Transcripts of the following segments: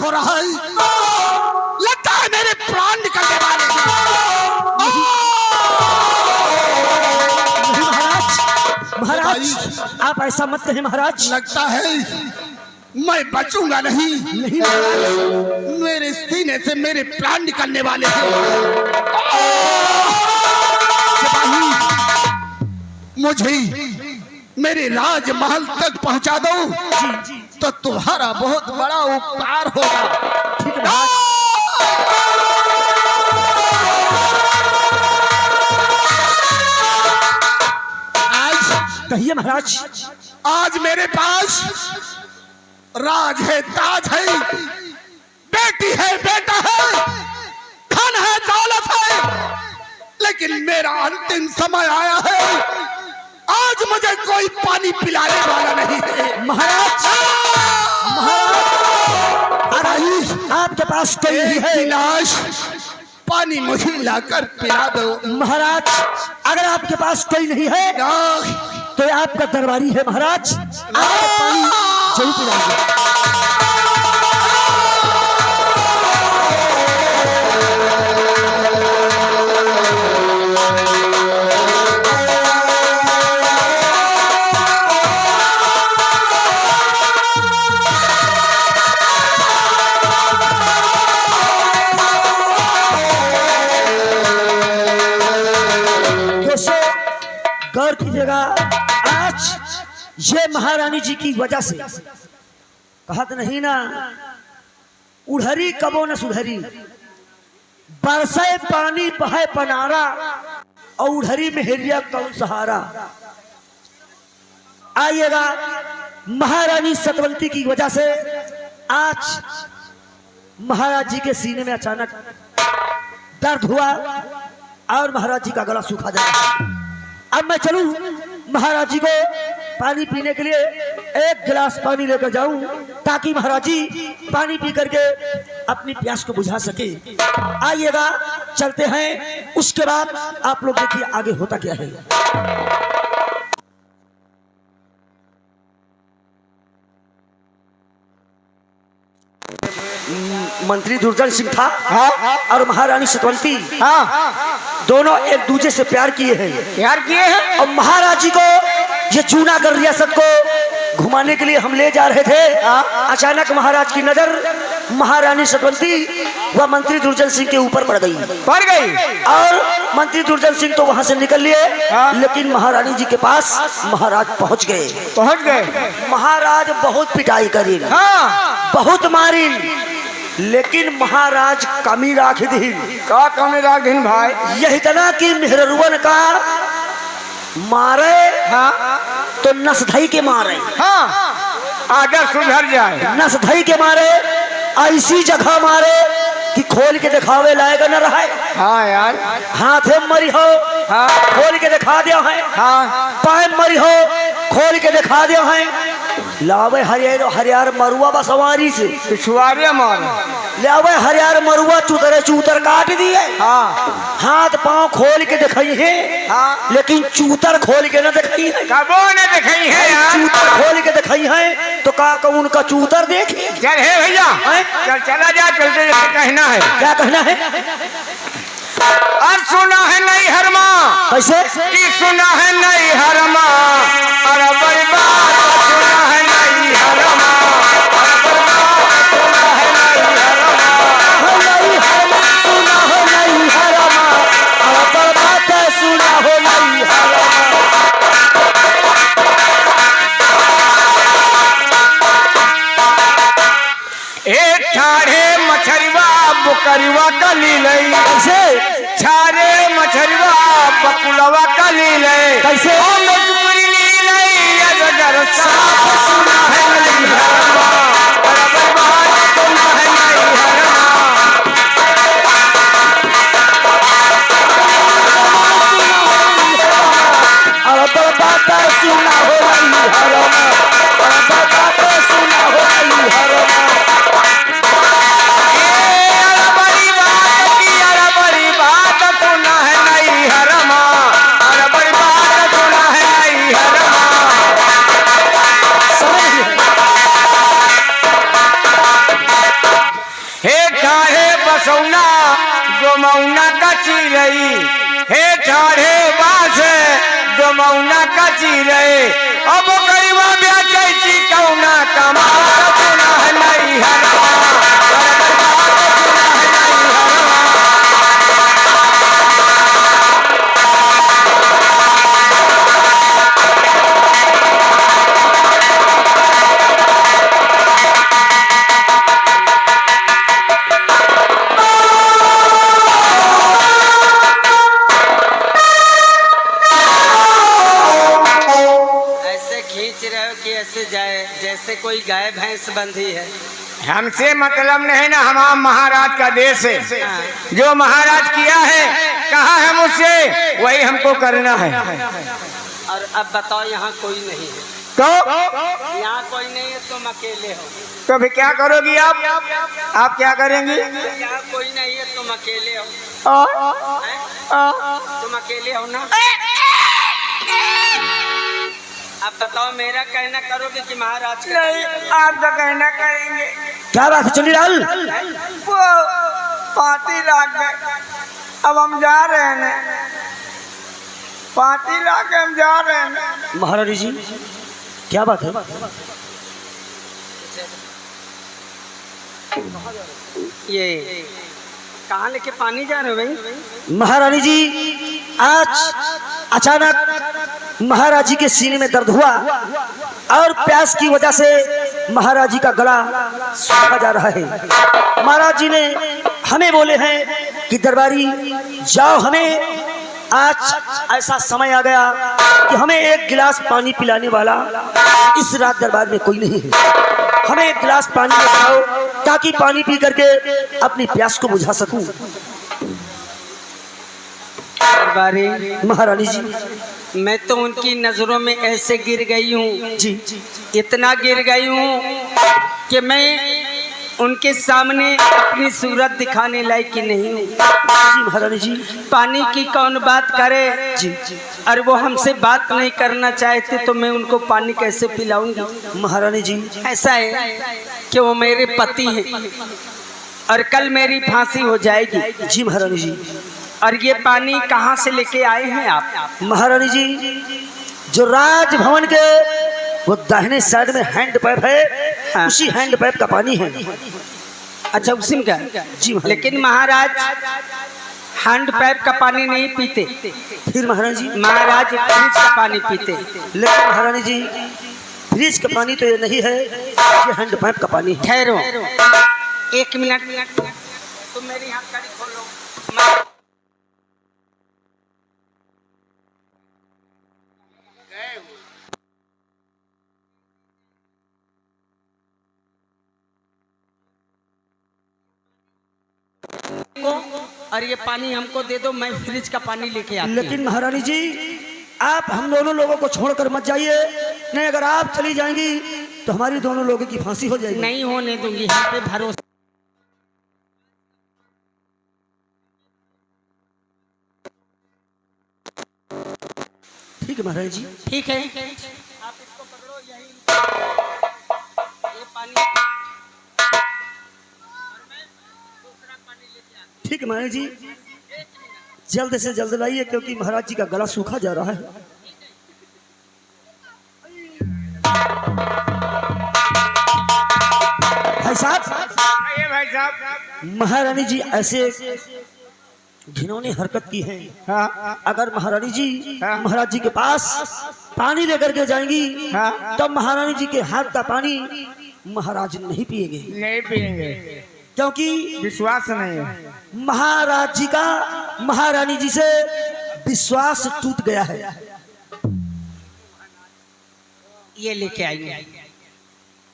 हो रहा है, लगता है मेरे प्राण निकलने वाले हैं। महाराज आप ऐसा मत कहें महाराज। लगता है मैं बचूंगा नहीं। नहीं मेरे सीने से मेरे प्राण निकलने वाले हैं। मुझे मेरे राजमहल तक पहुंचा दो तो तुम्हारा बहुत बड़ा उपकार होगा। ठीक है महाराज। कहिए महाराज। आज मेरे पास राज है, ताज है, बेटी है, बेटा है, धन है, दौलत है, लेकिन मेरा अंतिम समय आया है। आज मुझे कोई पानी पिलाने वाला नहीं है। महाराज महाराज आपके पास कोई नहीं है। गिलास पानी मुझे लाकर पिला दो। महाराज अगर आपके पास कोई नहीं है तो आपका दरबारी है महाराज, आपको पानी जरूर पिलाएंगे। गौर कीजिएगा, आज ये महारानी जी की वजह से कहत नहीं ना उड़हरी कबो न सुधरी, बरसे पानी बहे पनारा और उड़हरी में हेरिया कौन सहारा। आइएगा महारानी सतवंती की वजह से आज महाराज जी के सीने में अचानक दर्द हुआ और महाराज जी का गला सूखा जाएगा। अब मैं चलूं महाराज जी को पानी पीने के लिए एक गिलास पानी लेकर जाऊं ताकि महाराज जी पानी पी करके अपनी प्यास को बुझा सके। आइएगा चलते हैं, उसके बाद आप लोग देखिए आगे होता क्या है। मंत्री दुर्जन सिंह था और महारानी सतवंती दोनों एक दूसरे से प्यार किए हैं और महाराज जी को ये जूनागढ़ रियासत को घुमाने के लिए हम ले जा रहे थे। अचानक महाराज की नजर महारानी सतवंती व मंत्री दुर्जन सिंह के ऊपर पड़ गई और मंत्री दुर्जन सिंह तो वहां से निकल लिए, लेकिन महारानी जी के पास महाराज पहुंच गए। महाराज बहुत पिटाई करी, बहुत मारी, लेकिन महाराज कमी राख दिन। का कमी राख दिन भाई? यही तना कि मेहरुवन का मारे तो नसधई के मारे, आगे सुधर जाए। नसधई के मारे ऐसी जगह मारे कि खोल के दिखावे लायक न रहे। हाँ यार, हाथे मरी हो खोल के दिखा दिया है, पाए मरी हो खोल के दिखा दिया है। लावे हरियार मरुआ बसवारी से पिछुआरे मार लावे हरियार मरुआ चूतर काट दिए। हाथ पांव खोल के दिखाई है, लेकिन चूतर खोल के न दिखाई है। कबो न दिखाई है यार। चूतर खोल के दिखाई है तो का उनका चूतर देखे। चल है भैया, चल चला जा, चलते कहना है। क्या कहना है? और सुना है नहीं हरमा, कैसे कि सुना है नहीं हरमा, अरे बड़ी बात सुना है नहीं हरमा, सुना है नहीं हरमा, सुना हो नहीं हरमा, अरे बात सुना हो नहीं हरमा। ठाड़े मछरिवा बुकरिवा कली लई, कैसे छारे मछरिवा बकुलवा कली लई, कैसे मजबूरी ली लई अजगर साफ सुना है नहीं हरमा, बराबर बात सुना है नहीं हरमा, अरे बात सुना हो नहीं हरमा, अरे बात सुना हो नहीं हरमा। हे ठाढ़े बसौना गोमौना का चिरई, हे ठाढ़े बास गोमौना का चिरई, अब गरीबा बेचे ची कौना कमाल सुना है नहीं हरवा, जाए जैसे कोई गाय भैंस बंधी है। हमसे मतलब नहीं ना, हमारा महाराज का देश है, जो महाराज किया है कहा है मुझसे वही हमको करना है। और अब बताओ यहाँ कोई नहीं है तो यहाँ कोई नहीं है, तुम अकेले हो, तो फिर क्या करोगी आप क्या करेंगी? यहाँ कोई नहीं है, तुम अकेले हो, तुम अकेले हो ना। अब बताओ मेरा कहना करोगे कि महाराज का? नहीं, आप तो कहना करेंगे। क्या बात है चंडीलाल? वो 35 लाख गए, अब हम जा रहे हैं ना, 35 लाख हम जा रहे हैं ना। महारानी जी क्या बात है? ये कहाँ लेके पानी जा रहे हो भाई? महारानी जी आज अचानक महाराज जी के सीने में दर्द हुआ और प्यास की वजह से महाराज जी का गला सूखा जा रहा है। महाराज जी ने हमें बोले हैं कि दरबारी जाओ, हमें आज ऐसा समय आ गया कि हमें एक गिलास पानी पिलाने वाला इस रात दरबार में कोई नहीं है, हमें एक गिलास पानी पिलाओ ताकि पानी पी करके अपनी प्यास को बुझा सकूं। दरबारी महारानी जी मैं तो उनकी नजरों में ऐसे गिर गई हूँ जी, इतना गिर गई हूँ कि मैं उनके सामने अपनी सूरत दिखाने लायक ही नहीं हूँ। जी महारानी जी। पानी की कौन बात करे जी और वो हमसे बात नहीं करना चाहते तो मैं उनको पानी कैसे पिलाऊंगी? महारानी जी ऐसा है कि वो मेरे पति हैं और कल मेरी फांसी हो जाएगी। जी महारानी जी। और ये पानी कहाँ से लेके आए हैं आप? महारानी जी जो राजभवन के वो दाहिने साइड में हैंड पाइप है, हाँ। उसी हैंड पाइप का पानी है। अच्छा उसी का? जी महाराज। लेकिन महाराज हैंड पाइप का पानी नहीं पीते, फिर महारानी जी? महाराज फ्रिज का पानी पीते। लेकिन महारानी जी फ्रिज का पानी तो ये नहीं है, ये हैंड पाइप का पानी है। ठहरो 1 मिनट, तुम मेरी हाथ गाड़ी खोलो। और ये पानी हमको दे दो, मैं फ्रिज का पानी लेके आती हूँ। लेकिन महारानी जी आप हम दोनों लोगों को छोड़कर मत जाइए, नहीं अगर आप चली जाएंगी तो हमारी दोनों लोगों की फांसी हो जाएगी। नहीं होने दूंगी, यहाँ पे भरोसा। ठीक है महारानी जी। ठीक है, आप इसको पकड़ो, यही ये पानी और मैं दूसरा पानी लेके आता हूँ। ठीक है महारानी जी, जल्द से जल्द लाइए क्योंकि महाराज जी का गला सूखा जा रहा है। भाई साहब महारानी जी ऐसे घिनौनी हरकत की है। अगर महारानी जी महाराज जी के पास पानी लेकर के जाएंगी तो महारानी जी के हाथ का पानी महाराज नहीं पिएंगे। नहीं पिएंगे क्योंकि विश्वास नहीं है। महाराज जी का महारानी जी से विश्वास टूट गया है। ये लेके आइए।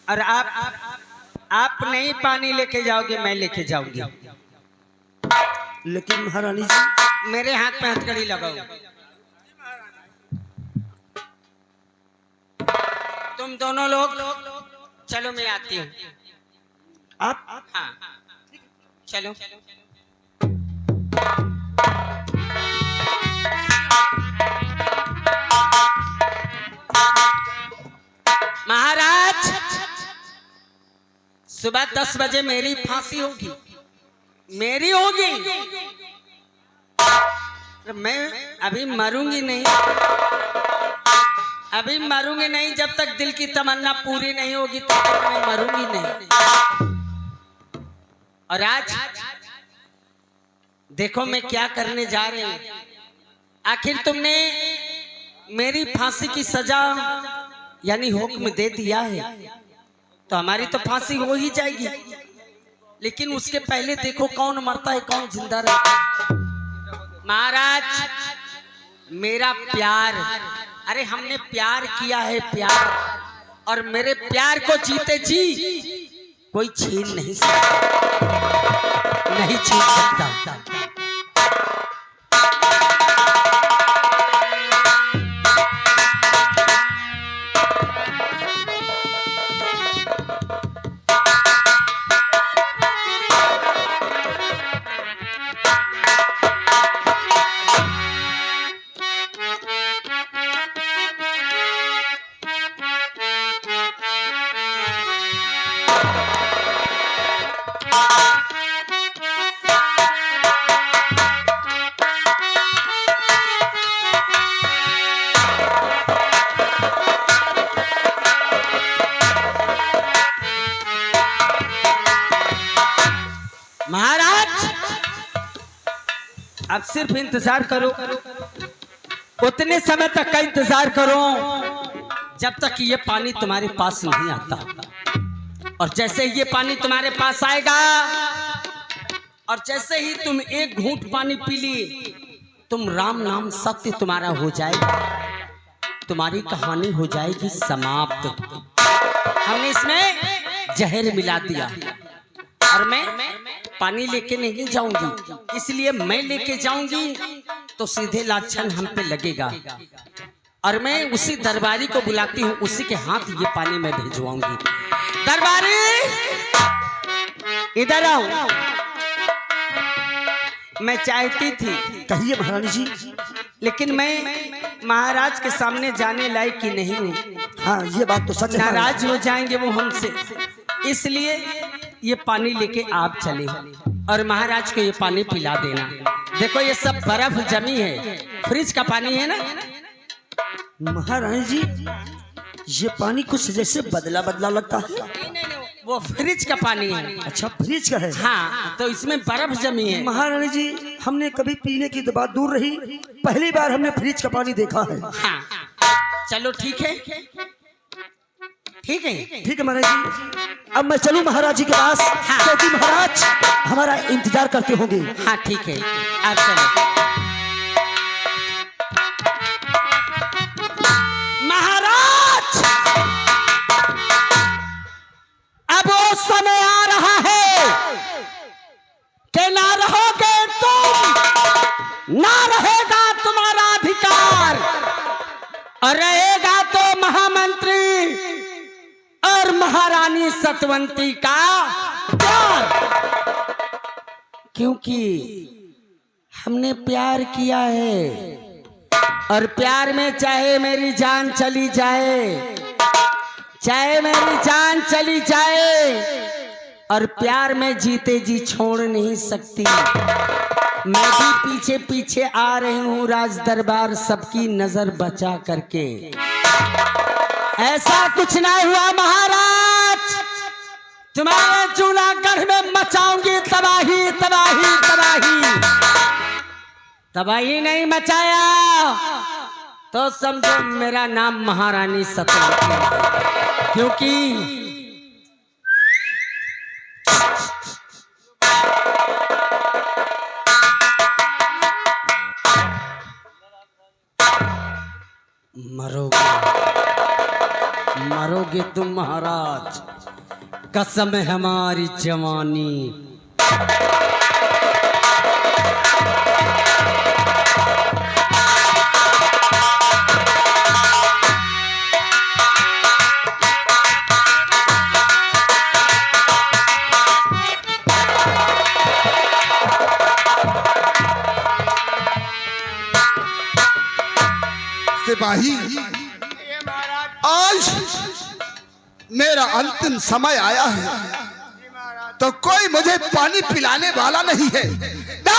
और आप नहीं पानी लेके जाओगे, मैं लेके जाऊंगी। लेकिन महारानी जी मेरे हाथ में हथकड़ी लगाओ। तुम दोनों लोग चलो, मैं आती हूँ। आप हाँ चलो। महाराज सुबह 10 बजे मेरी फांसी होगी, मेरी होगी। मैं अभी मरूंगी नहीं, अभी मरूंगी नहीं। जब तक दिल की तमन्ना पूरी नहीं होगी तब तक मैं मरूंगी नहीं। और आज देखो मैं क्या करने जा रही हूं। आखिर तुमने मेरी फांसी की सजा यानी हुक्म दे दिया है तो हमारी तो फांसी हो ही जाएगी। लेकिन उसके पहले देखो कौन मरता है कौन जिंदा रहता है। महाराज मेरा प्यार, अरे हमने प्यार किया है प्यार, और मेरे प्यार को जीते जी कोई छीन नहीं सकता, नहीं छीन सकता। महाराज अब सिर्फ इंतजार करो, उतने समय तक का इंतजार करो जब तक ये पानी तुम्हारे पास नहीं आता। और जैसे ही ये पानी तुम्हारे पास आएगा और जैसे ही तुम एक घूंट पानी पी ली, तुम राम नाम सत्य तुम्हारा हो जाएगा, तुम्हारी कहानी हो जाएगी समाप्त। हमने इसमें जहर मिला दिया और मैं पानी लेके नहीं जाऊंगी, इसलिए मैं लेके जाऊंगी तो सीधे लाछन हम पे लगेगा। और मैं उसी दरबारी को बुलाती हूँ, उसी के हाथ ये पानी मैं भिजवाऊंगी। दरबारी इधर आओ। मैं चाहती थी, कहिए महारानी जी। लेकिन मैं महाराज के सामने जाने लायक ही नहीं हूँ। हाँ ये बात तो सच है। नाराज हो जाएंगे वो हमसे, इसलिए ये पानी लेके आप चले और महाराज को ये पानी पिला देना। देखो ये सब बर्फ जमी है, फ्रिज का पानी है ना। महारानी जी ये पानी कुछ जैसे बदला बदला लगता है। नहीं, वो फ्रिज का पानी है। अच्छा फ्रिज का है। हाँ तो इसमें बर्फ जमी है। महारानी जी हमने कभी पीने की तो बात दूर रही, पहली बार हमने फ्रिज का पानी देखा है। हाँ चलो ठीक है, ठीक है, ठीक है महाराज जी। अब मैं चलूं महाराज जी के पास। हाँ। क्योंकि महाराज हमारा इंतजार करते होंगे। हाँ ठीक है आप चलो। महाराज अब वो समय आ रहा है कि ना रहोगे तुम, ना रहेगा तुम्हारा अधिकार, और रहेगा तो महामंत्री और महारानी सतवंती का प्यार। क्योंकि हमने प्यार किया है और प्यार में चाहे मेरी जान चली जाए, चाहे मेरी जान चली जाए, और प्यार में जीते जी छोड़ नहीं सकती। मैं भी पीछे पीछे आ रही हूँ राज दरबार सबकी नजर बचा करके। ऐसा कुछ ना हुआ महाराज, तुम्हारे जूनागढ़ में मचाऊंगी तबाही तबाही तबाही। तबाही नहीं मचाया तो समझो मेरा नाम महारानी सतवंती। क्योंकि मरोगे, मरोगे तुम महाराज, कसम है हमारी जवानी। सिपाही आज मेरा अंतिम समय आया है। तो कोई मुझे पानी पिलाने वाला नहीं है। ना!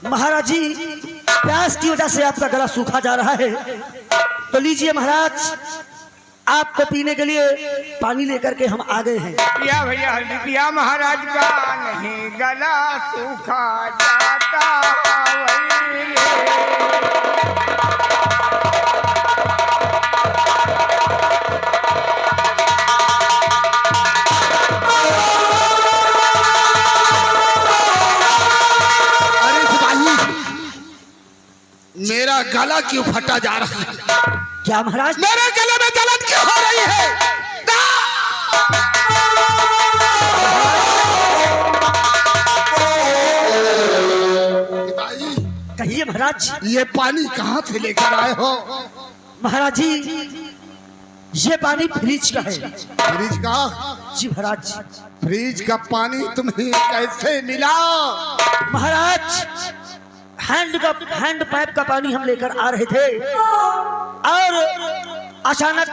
महाराज जी, प्यास की वजह से आपका गला सूखा जा रहा है, तो लीजिए महाराज, आपको पीने के लिए पानी लेकर के हम आ गए हैं। पिया भैया, हल्दी पिया महाराज का नहीं गला सूखा जाता वही रे। मेरा गला क्यों फटा जा रहा है? क्या महाराज? मेरे गले में जलन क्यों हो रही है? कहिए महाराज। ये पानी कहाँ से लेकर आए हो? महाराज जी, ये पानी फ्रिज का है। फ्रिज का? जी महाराज। फ्रिज का पानी तुम्हें कैसे मिला? महाराज, हैंड पाइप का पानी हम लेकर आ रहे थे और अचानक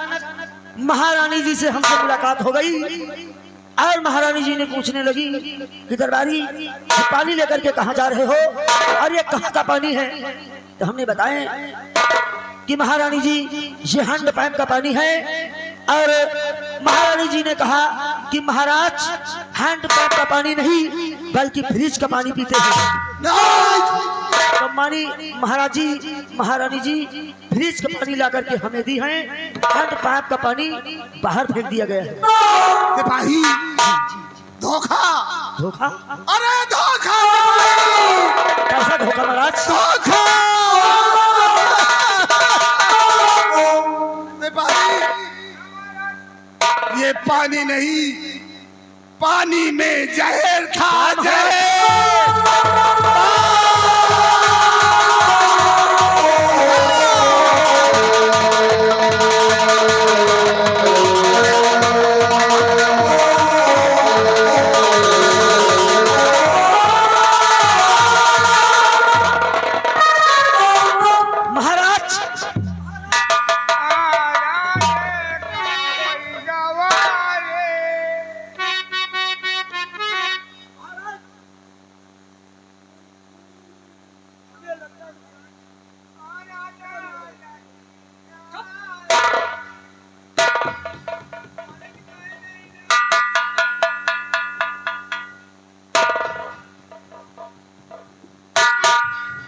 महारानी जी से हमसे मुलाकात हो गई और महारानी जी ने पूछने लगी कि दरबारी, पानी लेकर के कहाँ जा रहे हो और ये कहाँ का पानी है? तो हमने बताया कि महारानी जी, ये हैंड पाइप का पानी है। और महारानी जी ने कहा कि महाराज, हैंड पाइप का पानी नहीं बल्कि फ्रिज का पानी पीते हैं। तो महाराज जी, महारानी जी फ्रिज का पानी ला करके हमें दी है, हैंड पाइप का पानी बाहर फेंक दिया गया है। सिपाही, धोखा! धोखा? अरे धोखा! कैसा धोखा महाराज? धोखा! सिपाही, ये पानी नहीं, पानी में जहर था, जहर!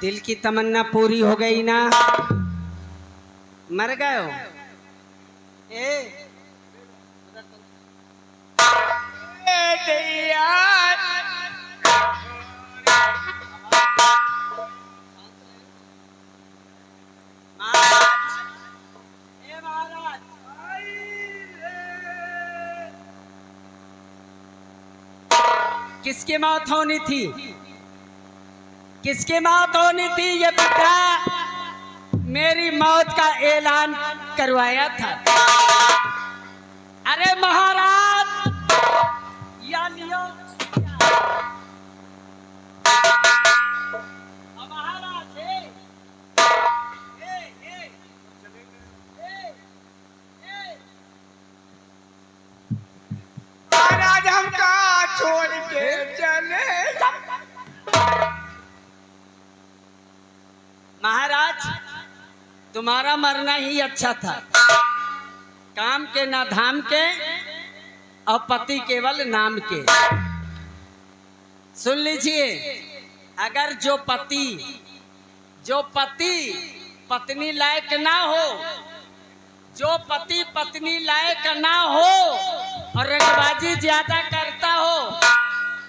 दिल की तमन्ना पूरी हो गई ना? मर गए हो? किसकी मौत होनी थी? किसकी मौत होनी थी? ये बता। मेरी मौत का ऐलान करवाया था। अरे महाराज, या लियो महाराज, महाराज हमका छोड़ के चले। महाराज, तुम्हारा मरना ही अच्छा था। काम के ना धाम के और पति केवल नाम के। सुन लीजिए, अगर जो पति पत्नी लायक ना हो, जो पति पत्नी लायक ना हो और रंगबाजी ज्यादा करता हो,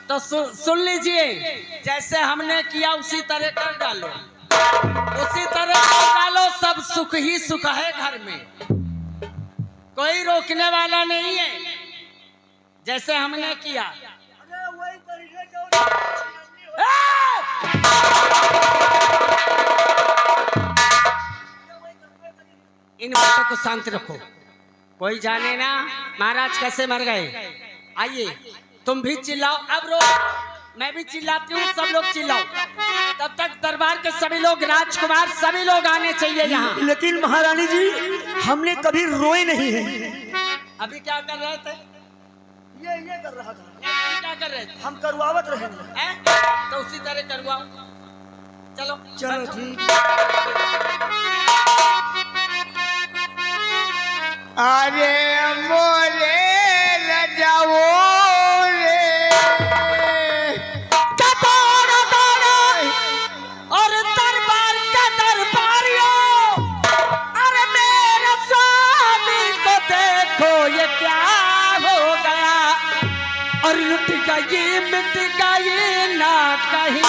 तो सुन लीजिए, जैसे हमने किया उसी तरह कर डालो, उसी तरह कर डालो। सब सुख ही सुख है घर में, कोई रोकने वाला नहीं है। जैसे हमने किया, इन बातों को शांत रखो। कोई जाने ना महाराज कैसे मर गए। आइए तुम भी चिल्लाओ। अब रो, मैं भी चिल्लाती हूँ, सब लोग चिल्लाओ। तब तक दरबार के सभी लोग, राजकुमार सभी लोग आने चाहिए यहाँ। लेकिन महारानी जी हमने कभी रोए नहीं है। अभी क्या कर रहे थे? ये कर रहा था। क्या कर रहे थे? हम करवावत रहे हैं? तो उसी तरह करवाओ। चलो चलो ठीक। अरे मोरे रजाओ रे और दरबार का दरबारियों, अरे मेरे स्वामी को देखो ये क्या हो गया। और लुट गई मिट गई ना कहीं।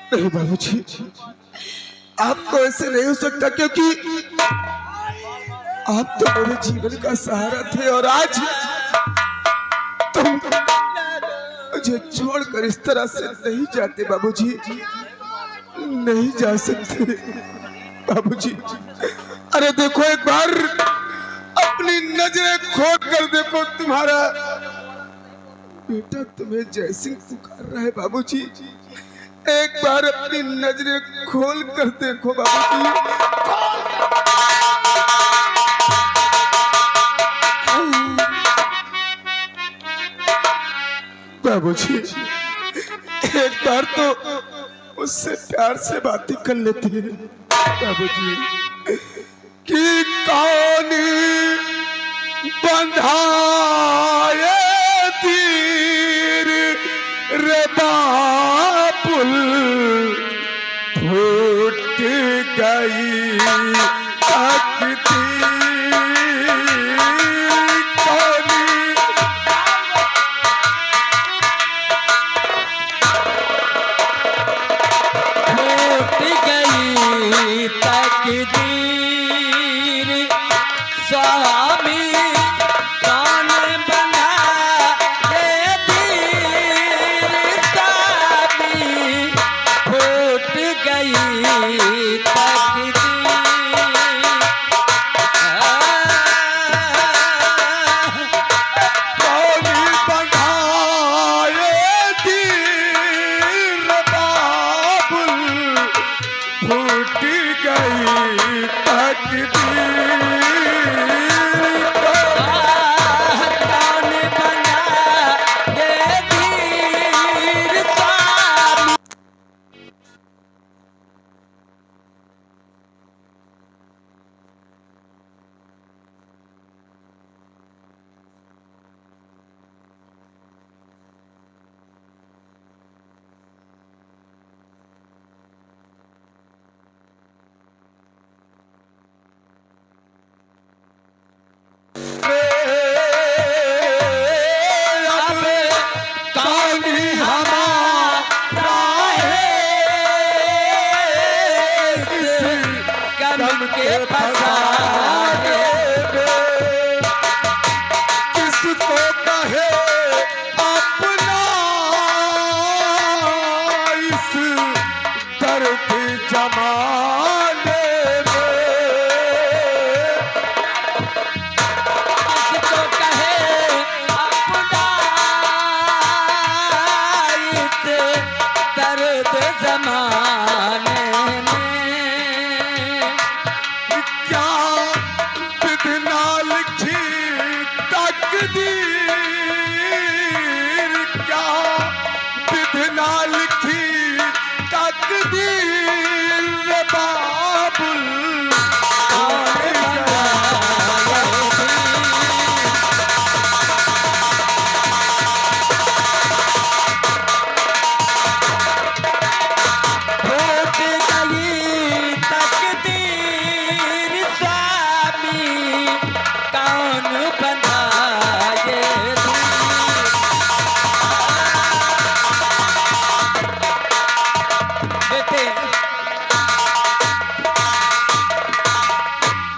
नहीं बाबूजी, आपको ऐसे नहीं हो सकता, क्योंकि आप तो मेरे जीवन का सहारा थे और आज तुम मुझे छोड़कर इस तरह से नहीं जाते बाबूजी, नहीं जा सकते बाबूजी। अरे देखो एक बार अपनी नजरें खोल कर देखो, तुम्हारा बेटा तुम्हें जयसिंह पुकार रहा है बाबूजी। एक बार अपनी नजरें खोल कर देखो बाबूजी। बाबूजी एक बार तो उससे प्यार से बातें कर लेते हैं बाबूजी, कि कौन बंधाए तीर रे बापुल, फूट गई तकदीर। स्वामी कौन बना दे तीर, स्वामी फूट गई तकदीर। कौन बंधाए तीर बाबुल, फूट गई तकदीर। किसको कहे अपना इस दर्द जमाने किसको कहे अपना इस दर्द जमाने में। क्या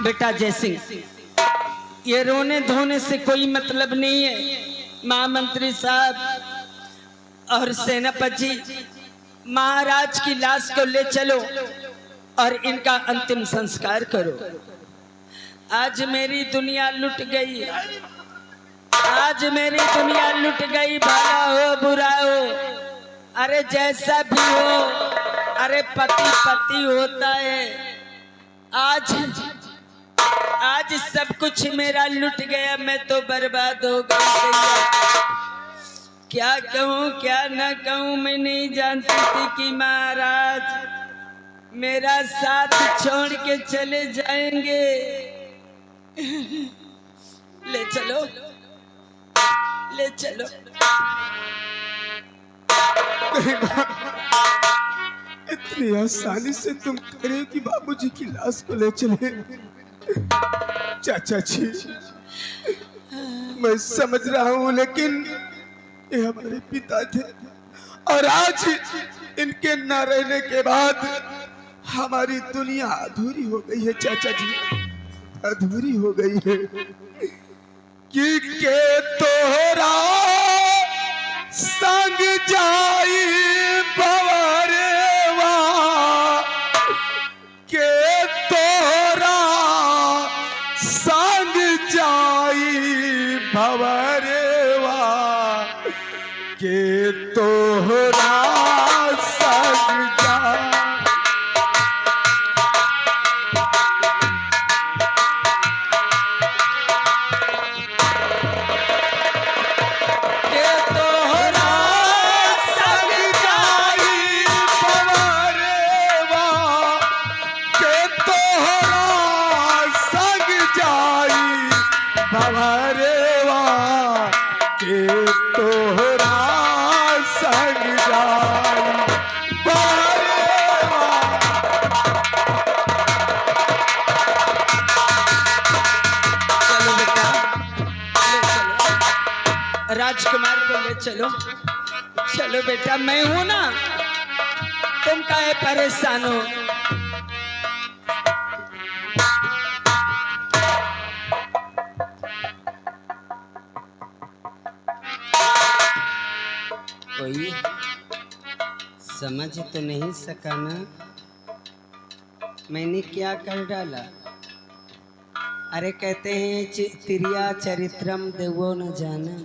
बेटा जयसिंह, ये रोने धोने से कोई मतलब नहीं है। महामंत्री साहब और सेनापति जी, महाराज की लाश को ले चलो और इनका अंतिम संस्कार करो। आज मेरी दुनिया लुट गई, आज मेरी दुनिया लुट गई। भला हो बुरा हो, अरे जैसा भी हो, अरे पति पति होता है। आज सब कुछ मेरा लुट गया, मैं तो बर्बाद हो गई। क्या कहूँ क्या न कहूँ, मैं नहीं जानती थी कि महाराज मेरा साथ छोड़ के चले जाएंगे। ले चलो, ले चलो। इतनी आसानी से तुम कह रहे हो कि बाबूजी की लाश को ले चले? चाचा जी, मैं समझ रहा हूँ, लेकिन ये हमारे पिता थे और आज इनके न रहने के बाद हमारी दुनिया अधूरी हो गई है। चाचा जी, अधूरी हो गई है कि के तोहरा संग जाई बवरवा, के तोहरा संग जाई भवरवा, के तोहरा संग जाई। राजकुमार को ले चलो, चलो बेटा, मैं हूं ना, तुम काहे परेशान हो। कोई समझ तो नहीं सका ना मैंने क्या कर डाला। अरे कहते हैं तिरिया चरित्रम देवो न जानम।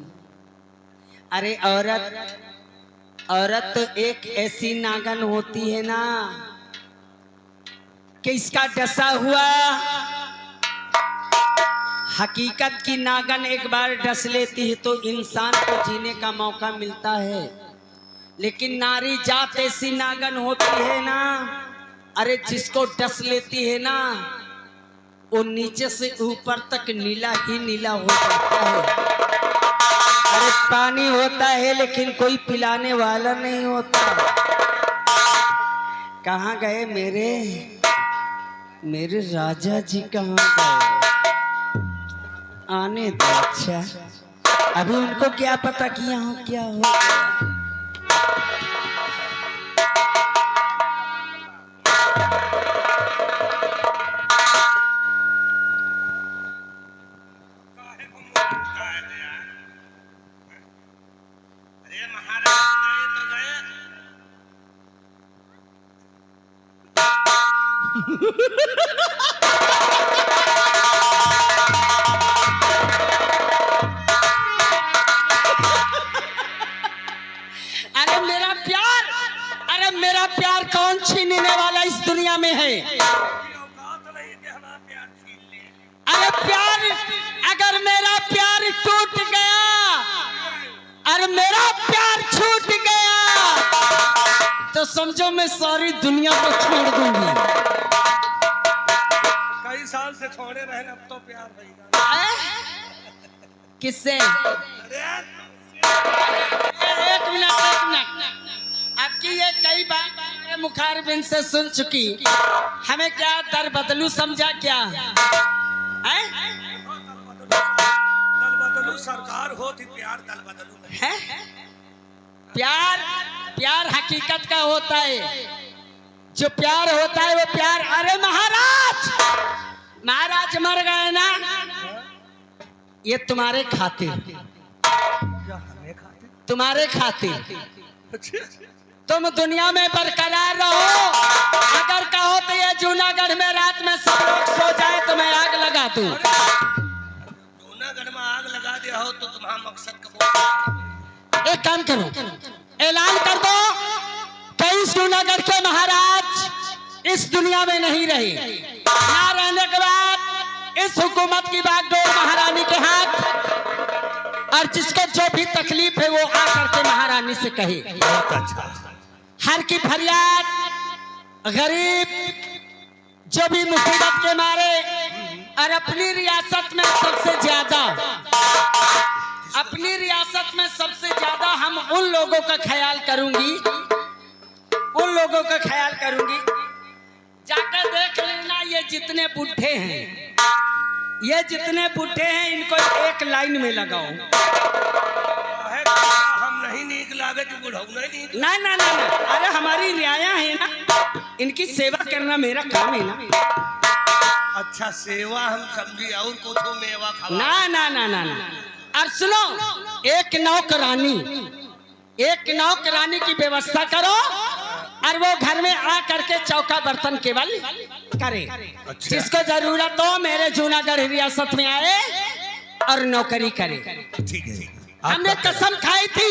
अरे औरत तो एक ऐसी नागन होती है ना कि इसका डसा हुआ हकीकत की नागन एक बार डस लेती है तो इंसान को जीने का मौका मिलता है। लेकिन नारी जात ऐसी नागन होती है ना, अरे जिसको डस लेती है ना, वो नीचे से ऊपर तक नीला ही नीला हो जाता है। अरे पानी होता है लेकिन कोई पिलाने वाला नहीं होता। कहाँ गए मेरे राजा जी, कहाँ गए? आने दो। अच्छा, अभी उनको क्या पता कि यहाँ क्या हो गया। मेरा प्यार कौन छीनने वाला इस दुनिया में है? अरे प्यार, अगर मेरा प्यार टूट गया और मेरा प्यार छूट गया तो समझो मैं सारी दुनिया को छोड़ दूंगी। कई साल से छोड़े रहे, अब तो प्यार रहेगा। किससे? एक मिनट आपकी ये कई बार मुखारबिन से सुन चुकी, हमें क्या दर बदलू समझा क्या? दल बदलू सरकार होती, प्यार दल बदलू है। प्यार हकीकत का होता है। जो प्यार होता है वो प्यार। अरे महाराज, महाराज मर गए ना, ये तुम्हारे खातिर, तुम्हारे खातिर। तुम दुनिया में बरकरार रहो। अगर कहो तो ये जूनागढ़ में रात में सब लोग सो जाए तो मैं आग लगा दूं। जूनागढ़ में आग लगा दिया हो तो तुम्हारा मकसद कब? एक काम करो, ऐलान कर दो कि इस जूनागढ़ के महाराज इस दुनिया में नहीं रहे। ना रहने के बाद इस हुकूमत की बागडोर महारानी के हाथ, और जिसको जो भी तकलीफ है वो आकर के महारानी से कहे। बहुत अच्छा। हर की फरियाद, गरीब जो भी मुसीबत के मारे, और अपनी रियासत में सबसे ज्यादा, अपनी रियासत में सबसे ज्यादा हम उन लोगों का ख्याल करूंगी, उन लोगों का ख्याल करूंगी। जाकर देख लेना ये जितने बुढ़े हैं, ये जितने बुढ़े हैं, इनको एक लाइन में लगाओ। हम नहीं नीक लागे तो बुढ़ऊ नहीं। ना ना ना ना, अरे हमारी रियाया है ना, इनकी सेवा करना मेरा काम है ना। अच्छा, सेवा हम समझी और कुछ मेवा खावा। ना ना ना ना ना, और सुनो, एक नौकरानी, एक नौकरानी की व्यवस्था करो, और वो घर में आ करके चौका बर्तन केवल करे। अच्छा। जिसको जरूरत हो मेरे जूनागढ़ रियासत में आए और नौकरी करे। ठीक है। हमने कसम खाई थी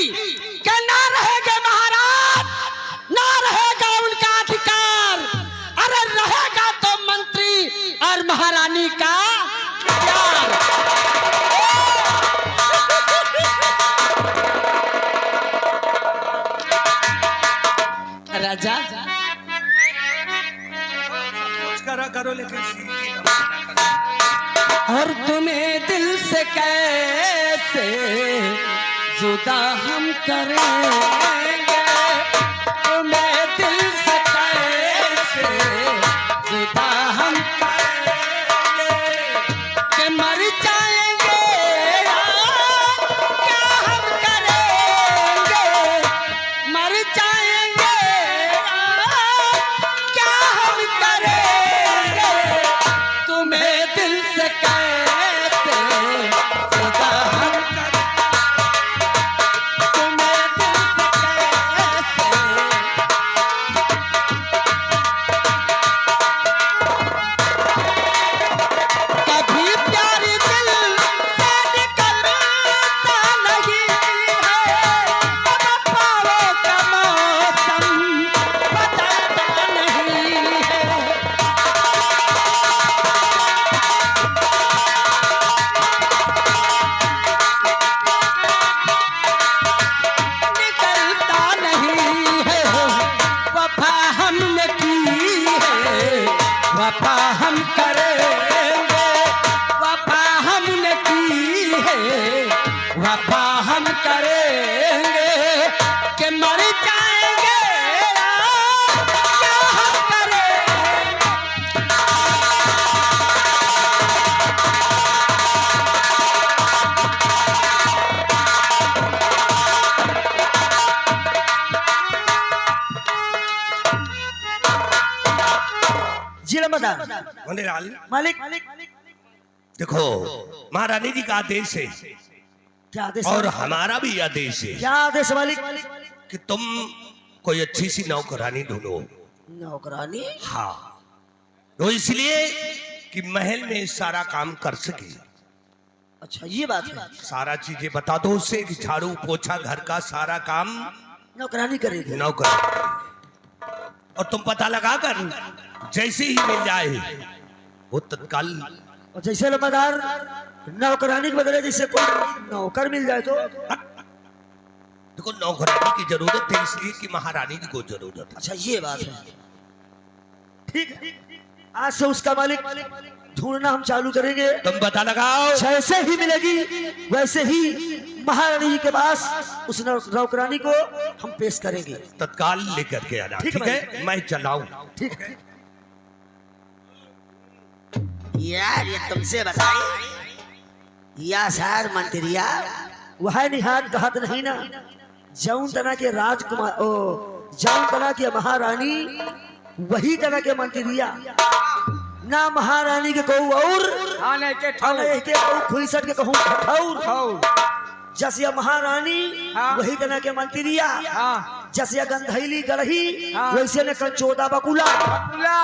कि ना रहेगा महाराज, ना रहेगा उनका अधिकार, अरे रहेगा तो मंत्री और महारानी का प्यार। राजा कुछ करा करो लेकिन सीधी ना। और तुम्हें दिल से कैसे जुदा हम करेंगे, तुम्हें दिल से कैसे जुदा हम करेंगे, कि मर जाएंगे यार, क्या हम करेंगे, मर जाएंगे यार, क्या हम करेंगे, तुम्हें दिल से कैसे जुदा हम तुम्हें दिल से कैसे, कभी प्यार दिल से निकलता नहीं है, अब पाओ का मौसम बदलता नहीं है। निकलता नहीं है, वफा हमने की है, वफा हम करेंगे, वफा हमने की है, वफा हम करेंगे, कि मर जाएंगे यार, क्या हम करेंगे। जी रमदान होने लाल, मालिक, देखो महारानी जी का आदेश है क्या आदेश और है? हमारा भी आदेश है क्या आदेश है मालिक? कि तुम कोई अच्छी सी नौकरानी ढूंढो। नौकरानी? हाँ, तो इसलिए कि महल में सारा काम कर सके, अच्छा ये बात है, सारा चीजें बता दो उससे कि झाड़ू पोछा घर का सारा काम नौकरानी करेगी। नौकर। और तुम पता लगा कर जैसे ही मिल जाए वो तत्काल। और जैसे रमदार नौकरानी के बदले जैसे कोई नौकर मिल जाए तो? देखो नौकरानी की जरूरत है इसलिए कि महारानी जी को जरूरत है। अच्छा ये बात है, ठीक है। आज से उसका मालिक ढूंढना हम चालू करेंगे। तुम पता लगाओ, जैसे ही मिलेगी वैसे ही महारानी जी के पास उस नौकरानी को हम पेश करेंगे। तत्काल लेकर के आना। ठीक ठीक है है, मैं चलाऊं। ठीक है। यार ये तुमसे बताई या सार मंत्रिया वह निहार कहत नहीं ना, जौन तना के राजकुमार जौन तना के महारानी वही तना के मंत्रिया। ना महारानी के कहूँ और हाँ नहीं के और ठौ नहीं के कहूँ खुईसट के कहूँ ठौर ठौ जसिया महारानी हाँ। वही तना के मंत्रिया हाँ जसिया गंधैली गढ़ही हाँ। वैसे ने कंचोदा बकुला बुला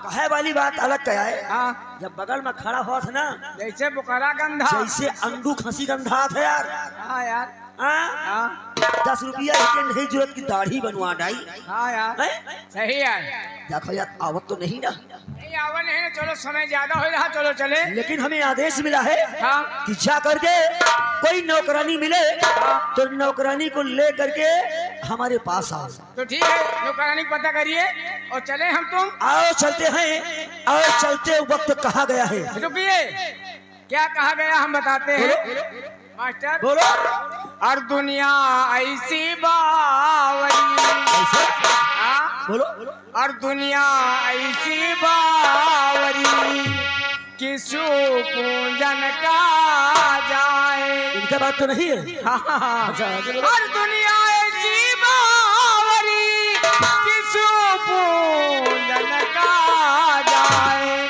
कहे वाली बात अलग क्या है हाँ जब बगल में खड़ा हुआ था ना जैसे बुखारा गंधा जैसे अंडू खसी गंधा था यार हाँ यार हाँ? हाँ 10 रुपया के नहीं जरूरत की दाढ़ी बनवा डाई हाँ यार हैं? सही है देखो यार आवत तो नहीं ना नहीं आवन है चलो समय ज्यादा हो रहा चलो चले लेकिन हमें आदेश मिला है हाँ कि जा करके कोई नौकरानी मिले तो नौकरानी को ले करके हमारे पास आओ तो ठीक है नौकरानी को पता करिए और चले हम तुम आओ चलते हैं और चलते वक्त कहा गया है रुकिए क्या कहा गया हम बताते हैं मास्टर बोलो और दुनिया ऐसी बावरी हाँ? बोलो और दुनिया ऐसी बावरी किसु पूजन का जाए इनका बात तो नहीं है हाँ। अच्छा, और दुनिया ऐसी बावरी किसु पूजन का जाए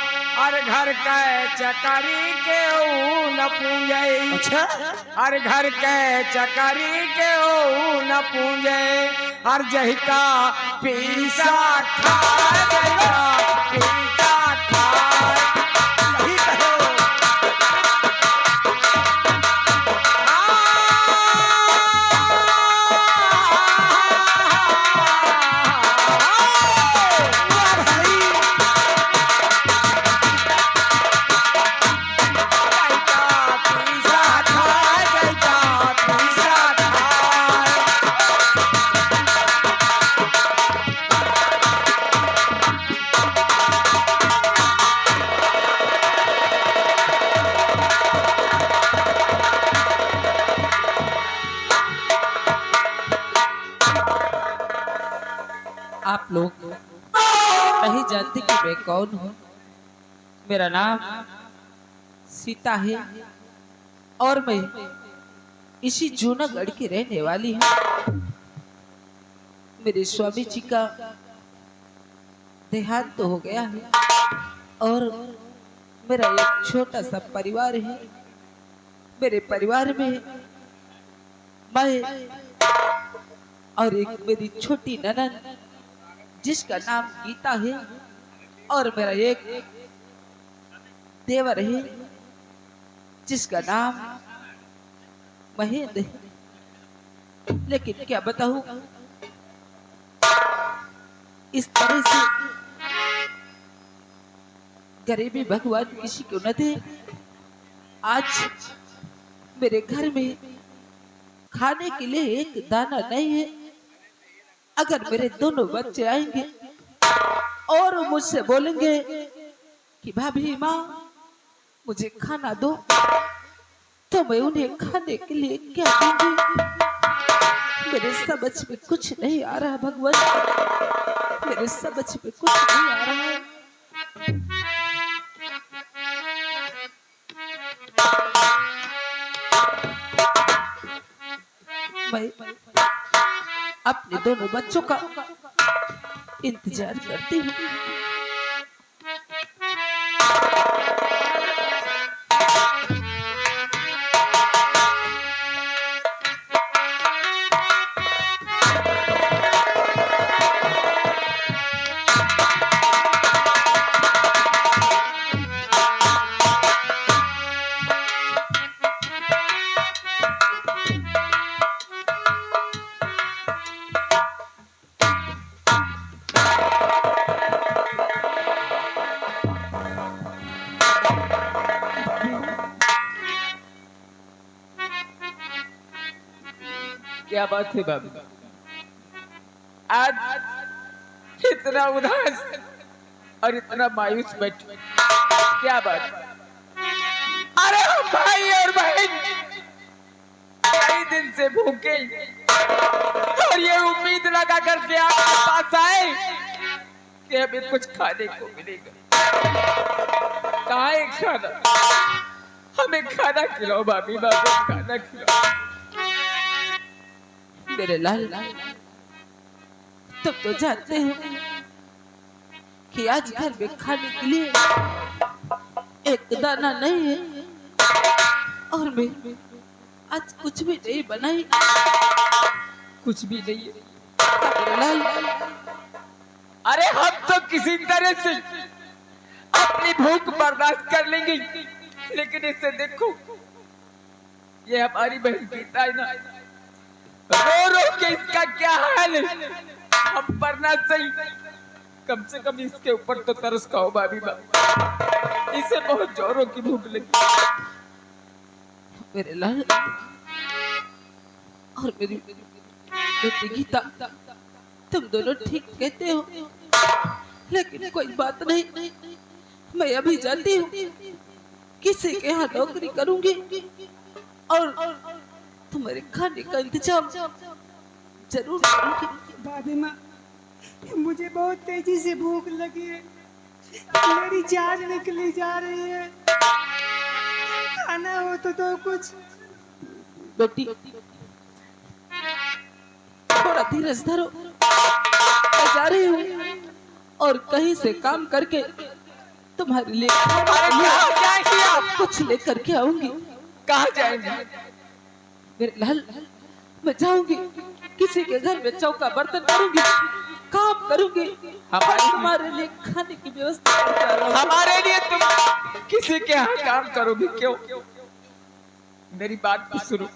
और घर के चकरी के न पूंजे अच्छा और घर के चकरी के न पूंजे और जही का पीसा खाए पीसा खाए सही कहो आप लोग नहीं जानते कि मैं कौन हूँ। मेरा नाम सीता है और मैं इसी जूनागढ़ की रहने वाली हूँ। मेरे स्वामी जी का देहांत तो हो गया है और मेरा एक छोटा सा परिवार है। मेरे परिवार में मैं और एक मेरी छोटी ननद जिसका नाम गीता है और मेरा एक देवर है जिसका नाम महेंद्र है। लेकिन क्या बताऊं इस तरह से गरीबी भगवान किसी को न दे। आज मेरे घर में खाने के लिए एक दाना नहीं है। अगर मेरे दोनों बच्चे आएंगे और मुझसे बोलेंगे कि भाभी माँ मुझे खाना दो तो मैं उन्हें खाने के लिए क्या दूंगी। मेरे समझ में कुछ नहीं आ रहा भगवान, मेरे समझ में कुछ नहीं आ रहा है। मैं अपने दोनों बच्चों का इंतजार करती हूँ। क्या बात है बाबू, आज इतना उदास और इतना मायूस बैठे, क्या बात? अरे हम भाई और बहन कई दिन से भूखे और ये उम्मीद लगा करके आपके पास आए कि हमें कुछ खाने को मिलेगा। कहाँ है खाना? हमें खाना खिलाओ भाभी, भाभी खाना खिलाओ। मेरे लाल तुम तो जानते हो कि आज घर में खाने के लिए एक दाना नहीं है और मैं आज कुछ भी नहीं बनाई, कुछ भी नहीं है। मेरे लाल, अरे हम तो किसी तरह से अपनी भूख बर्दाश्त कर लेंगे, लेकिन इससे देखो ये हमारी बहन गीता है ना, रो रो के इसका क्या हाल है। हम पर ना सही, कम से कम इसके ऊपर तो तरस खाओ भाभी बा, इसे बहुत जोरों की भूख लगी। मेरे लाल और मेरी बेटी गीता, तुम दोनों ठीक कहते हो, लेकिन कोई बात नहीं, मैं अभी जाती हूँ, किसी के यहाँ नौकरी करूंगी और तुम्हारे खाने का इंतजाम जरूर करूंगी। भाभी माँ, मुझे बहुत तेजी से भूख लगी है, मेरी जान निकली जा रही है, खाना हो तो दो कुछ। बेटी थोड़ा धीरज धरो, मैं जा रही हूँ और कहीं से काम करके तुम्हारे लिए कुछ लेकर के आऊंगी। कहाँ जाएंगे? मेरे लाल, मैं जाऊंगी, किसी के घर में चौका बर्तन करूंगी, काम करूंगी, हमारे लिए खाने की व्यवस्था करके आ रहा हूं। हमारे लिए तुम किसी के यहाँ काम करोगे क्यों? मेरी बात को सुनो,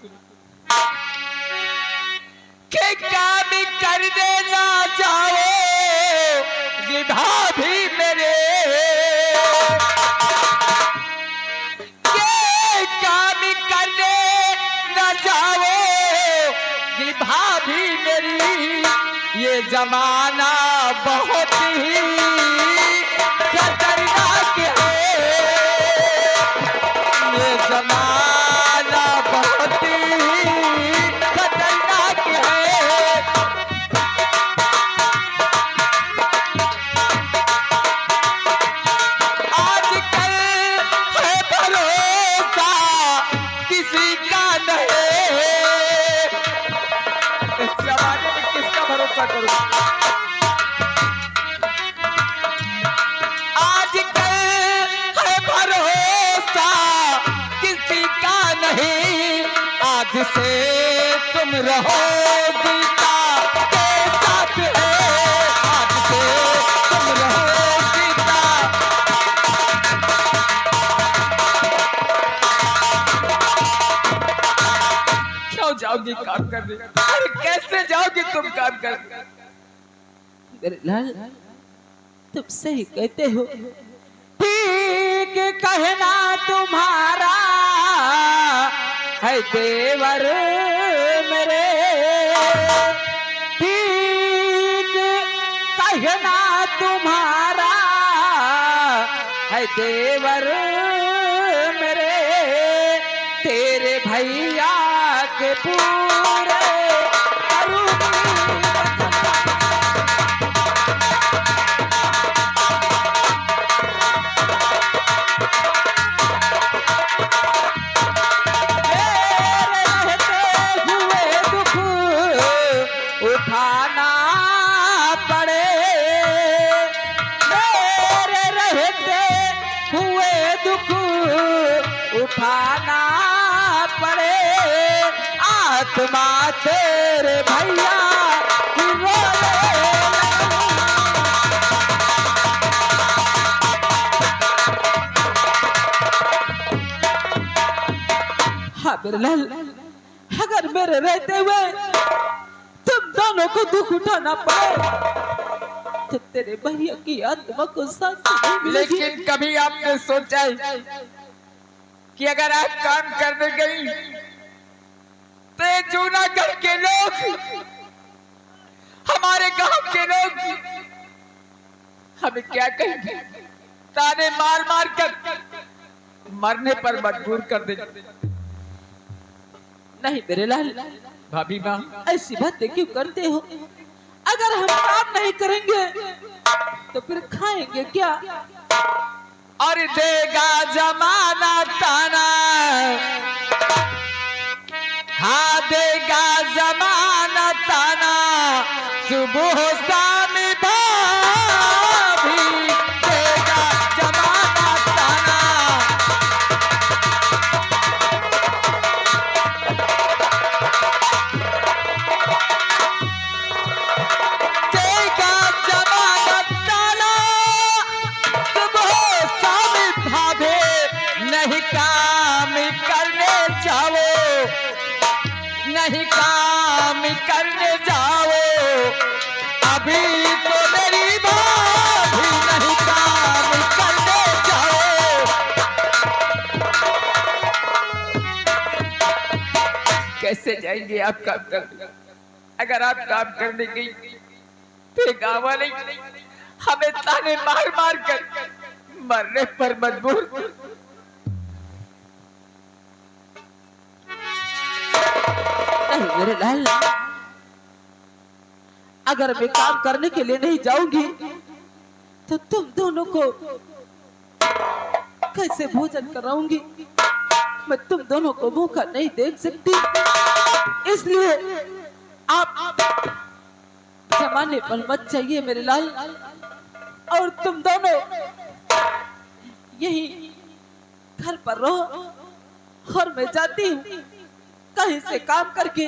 के काम कर देना जाओ ये भाभी मेरे, के काम करने न जाओ ये भाभी मेरी, ये जमाना बहुत ही खतरनाक है, ये जमाना बहुत ही खतरनाक है। आजकल है भरोसा किसी का नहीं, इस जमाने में किसका भरोसा करूं? आजकल है भरोसा किसी का नहीं, आज से तुम रहो गीता के साथ है, आज से तुम रहो गीता। क्यों जाओगी काम करने? अरे कैसे जाओगी तुम काम करने? मेरे लाल, तुम सही कहते हो, ठीक कहना तुम्हारा है देवर मेरे, ठीक कहना तुम्हारा है देवर मेरे, तेरे भैया के पूरे करूंगी। उठाना पड़े मेरे रहते हुए दुख, उठाना पड़े आत्मा तेरे भैया की रोए। हाँ मेरे लाल, अगर मेरे रहते हुए तुम दोनों को दुख उठाना पड़े तो तेरे भैया की आत्मा को शांति नहीं मिलेगी। लेकिन कभी आपने सोचा है कि अगर आप काम करने गई तो जूनागढ़ के लोग, हमारे गांव के लोग हमें क्या कहेंगे? ताने मार मार कर मरने पर मजबूर कर देंगे। नहीं मेरे लाल, भाभी माँ, ऐसी बातें क्यों करते हो? अगर हम काम नहीं करेंगे तो फिर खाएंगे क्या? और देगा जमाना ताना, हाँ देगा जमाना ताना, सुबह शाम भाभी नहीं काम करने जाओ, नहीं काम करने जाओ, अभी तो मेरी भाभी नहीं काम करने जाओ। कैसे जाएंगे आप काम करने? अगर आप काम करने गई तो गाँव वाले हमें ताने मार मार कर मरने पर मजबूर। नहीं मेरे लाल, अगर मैं काम करने के लिए नहीं जाऊंगी तो तुम दोनों को कैसे भोजन कराऊंगी? मैं तुम दोनों को भूखा नहीं देख सकती, इसलिए आप जमाने पर मत चाहिए मेरे लाल। और तुम दोनों यही घर पर रहो और मैं जाती हूँ कहीं से काम करके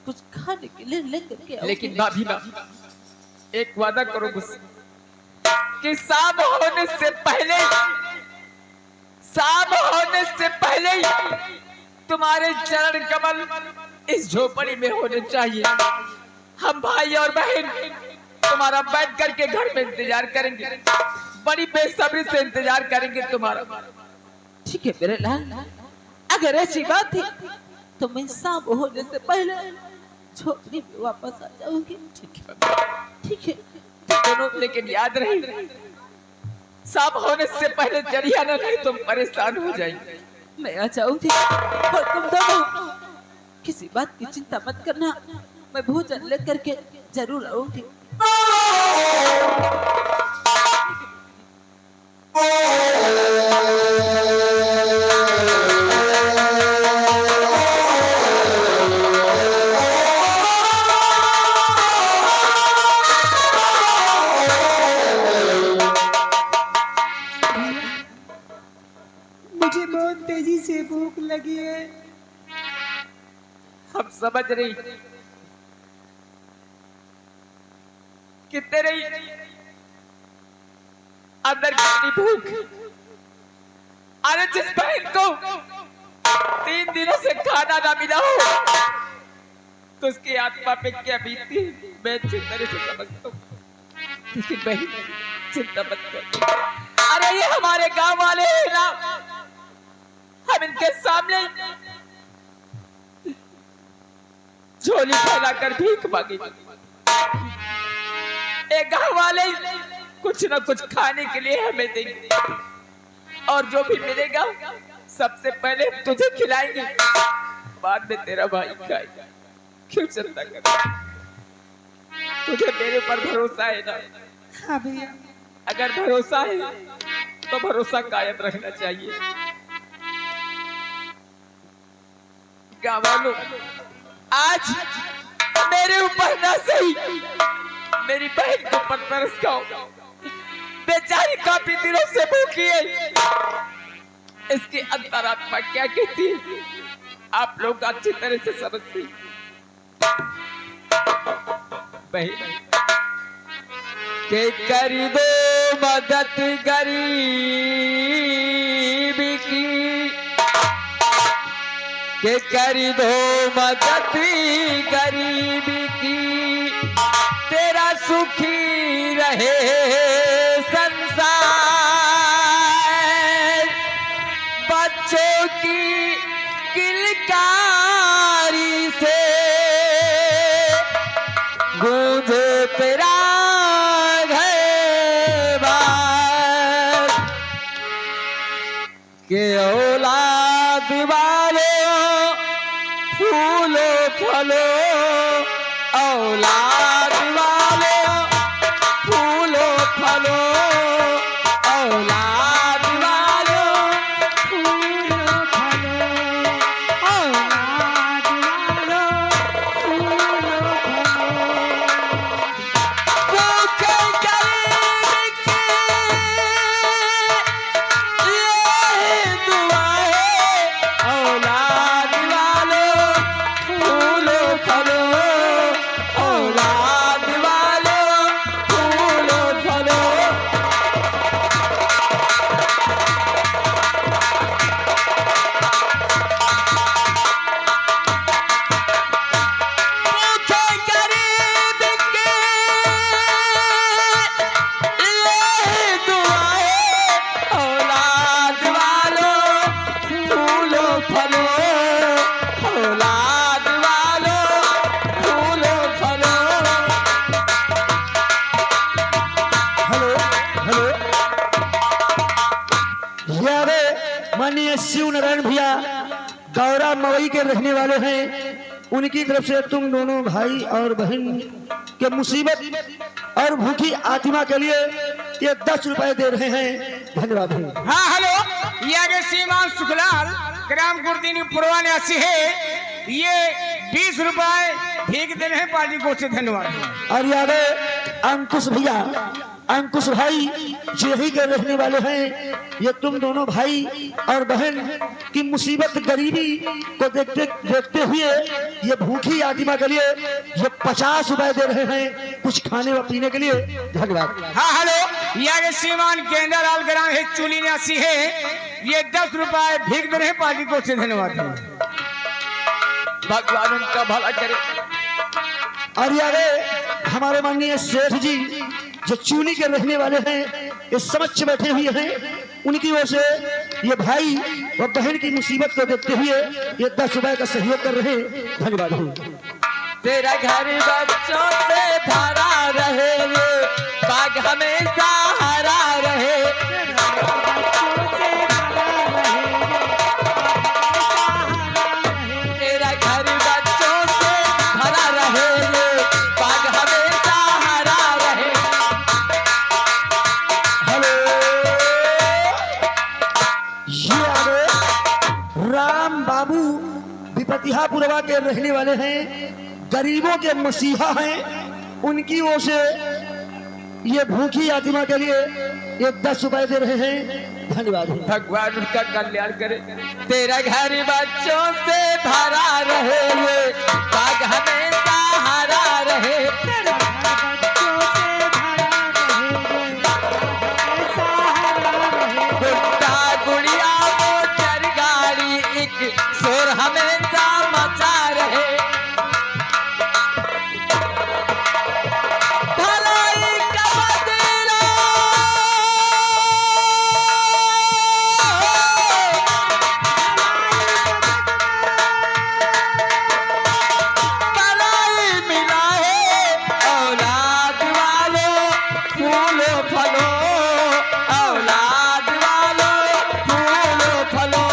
कुछ खाने के लिए लेकर के आऊंगी। लेकिन भाभी माँ, एक वादा करो मुझसे कि शाम होने से पहले, शाम होने से पहले ही तुम्हारे चरण कमल इस झोपड़ी में होने चाहिए। हम भाई और बहन तुम्हारा बैठ करके घर में इंतजार करेंगे, बड़ी बेसब्री से इंतजार करेंगे तुम्हारा। ठीक है मेरे लाल, अगर ऐसी बात है तो मैं शाम होने से पहले झोपड़ी में वापस आ जाऊंगी। ठीक है, ठीक है दोनों, लेकिन याद रहे शाम होने से पहले जरिया ना, नहीं तुम परेशान हो जाएंगे। मैं आ जाऊंगी और तुम दोनों किसी बात की चिंता मत करना, मैं भोजन लेकर के जरूर आऊंगी। मुझे बहुत तेजी से भूख लगी है। हम समझ रही कि तेरे अंदर कितनी भूख। अरे जिस बहन को 3 दिनों से खाना ना मिला हो तो उसकी आत्मा पे क्या बीतती मैं अच्छी तरह से समझता हूँ। लेकिन बहन चिंता मत कर, अरे ये हमारे गांव वाले हैं ना, हम इनके सामने झोली फैलाकर भीख मांगी। एक गांव वाले कुछ ना कुछ खाने के लिए हमें देंगे और जो भी मिलेगा सबसे पहले हम तुझे खिलाएंगे, बाद में तेरा भाई खाएगा। क्यों चिंता कर, तुझे मेरे ऊपर भरोसा है ना? हाँ भैया। अगर भरोसा है तो भरोसा कायम रखना चाहिए। गाँव आज मेरे ऊपर ना सही मेरी बहन को पर तरस खाओ, बेचारी काफी दिनों से भूखी है। इसकी अंतरात्मा क्या कहती है आप लोग अच्छी तरह से समझते हैं। बहन के कर दो मदद गरीब की, के कर दो मदद गरीब की, तेरा सुखी रहे संसार। बच्चों की किलकारी से गूंजे तेरा घर बार, के औलाद वालों फूलो फलो, औलाद वालों फूलो फलो, औलाद वालों फूलो फलो, औलाद वालो, फूलो फलो। भूखे गरीब की ये दुआ है, औलाद वालों फूलो फलो, औलाद माननीय शिव नारायण भैया गौरा मवई के रहने वाले हैं, उनकी तरफ से तुम दोनों भाई और बहन के मुसीबत और भूखी आत्मा के लिए ये 10 रुपए दे रहे हैं। धन्यवाद है। हाँ हेलो, ये आगे श्रीमान सुखलाल ग्राम गुरदीनी पुरवा निवासी है, ये 20 रुपए भीख दे रहे हैं पार्टी को से। धन्यवाद। और ये आगे अंकुश भैया, अंकुश भाई यही के रहने वाले हैं, ये तुम दोनों भाई और बहन की मुसीबत गरीबी को देखते हुए ये भूखी आत्मा के लिए ये 50 रुपए दे रहे हैं कुछ खाने व पीने के लिए। धन्यवाद। हाँ हेलो, ये आगे श्रीमान गेंदालाल ग्राम है चूली निवासी है, ये 10 रुपए भीख दे रहे हैं पार्टी को से। धन्यवाद। भगवान उनका भला करे। और ये हमारे माननीय सेठ जी जो चूनी के रहने वाले हैं, ये समक्ष बैठे हुए हैं, उनकी ओर से ये भाई और बहन की मुसीबत को देखते हुए ये 10 रुपए का सहयोग कर रहे हैं। धन्यवाद। तेरा घर बच्चों से भरा रहे, ये बाग हमेशा हरा रहे। तेरा घर बच्चों से भरा रहे, ये बाग हमेशा हरा रहे। हेलो, ये आगे राम बाबू विपतिहापुरवा के रहने वाले हैं, गरीबों के मसीहा हैं, उनकी ओर से ये भूखी आत्मा के लिए ये 10 रुपए दे रहे हैं। धन्यवाद। भगवान उनका कल्याण करे। तेरा घर बच्चों से भरा रहे, ये बाग हमेशा हरा रहे। तेरा गुड्डा गुड़िया मोटर गाड़ी एक शोर हमेशा मचा रहे। भलाई का बदला, भलाई मिला है औलाद वालों फूलो फलो, औलाद वालों फूलो फलो।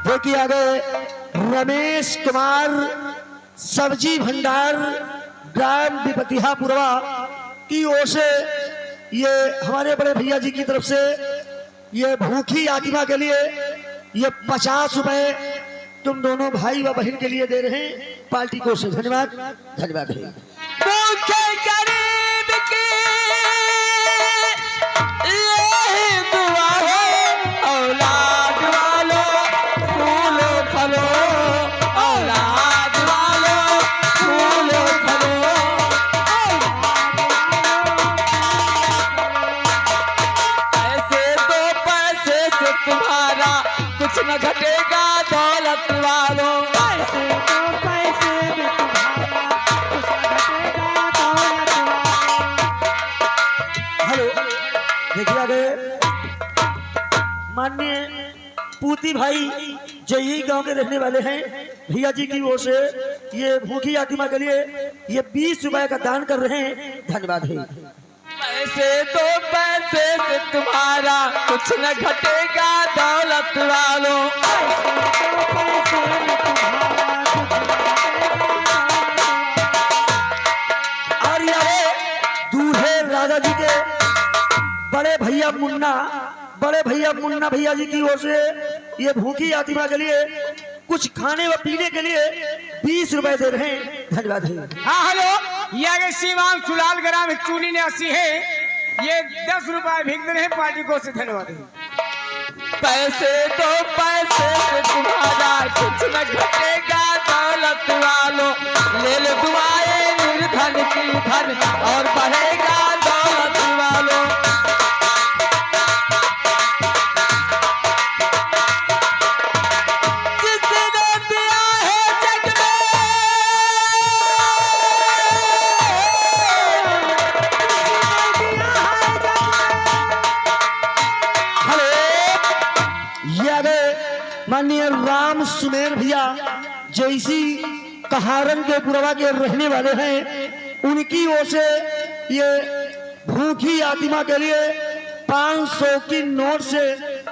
देखिए आगे रमेश कुमार सब्जी भंडार ग्राम विपतिहापुरवा की ओर से ये हमारे बड़े भैया जी की तरफ से ये भूखी आत्मा के लिए ये 50 रुपए तुम दोनों भाई व बहन के लिए दे रहे हैं पार्टी को से। धन्यवाद। धन्यवाद। भूखे गरीब की यही दुआ है, औलाद वालों फूलो फलो, औलाद वालों फूलो फलो। पैसे दो पैसे से तुम्हारा कुछ न घटेगा दौलत वालों। हेलो, देखिए आगे माननीय पूती भाई जो यही गांव के रहने वाले हैं, भैया जी की ओर से ये भूखी आत्मा के लिए ये 20 रुपए का दान कर रहे हैं। धन्यवाद है। पैसे दो पैसे से तुम्हारा कुछ न घटेगा दौलत वालों। और ये दूल्हे राजा जी के बड़े भैया मुन्ना भैया जी की ओर से ये भूखी आत्मा के लिए कुछ खाने व पीने के लिए 20 रुपए दे रहे हैं। धन्यवाद है। हाँ हेलो, ये आगे श्रीमान सुलाल ग्राम चूली निवासी है, ये 10 रुपए भीख दे रहे हैं पार्टी को से। धन्यवाद। पैसे दो पैसे से तुम्हारा कुछ न घटेगा दौलत वालों। ले लो दुआएं निर्धन की धन और बढ़ेगा दौलत वालों। जिसने दिया है जग हेलो, ये आगे माननीय राम सुमेर भैया जैसी कहारन के पुरवा के रहने वाले हैं, उनकी ओर से ये भूखी आत्मा के लिए 500 की नोट से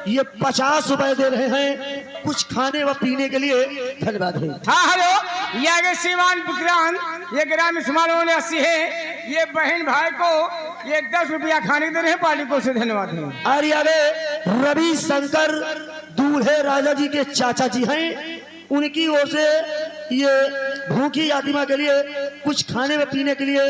ये 50 रुपए दे रहे हैं कुछ खाने व पीने के लिए। धन्यवाद है। हाँ हेलो, ये आगे श्रीमान विक्रांत, ये ग्राम समारोह ने 80 है। ये बहन भाई को ये 10 रुपया खाने दे रहे हैं पार्टी को से। धन्यवाद है। और आगे रवि शंकर दूल्हे राजा जी के चाचा जी हैं, उनकी ओर से ये भूखी आत्मा के लिए कुछ खाने व पीने के लिए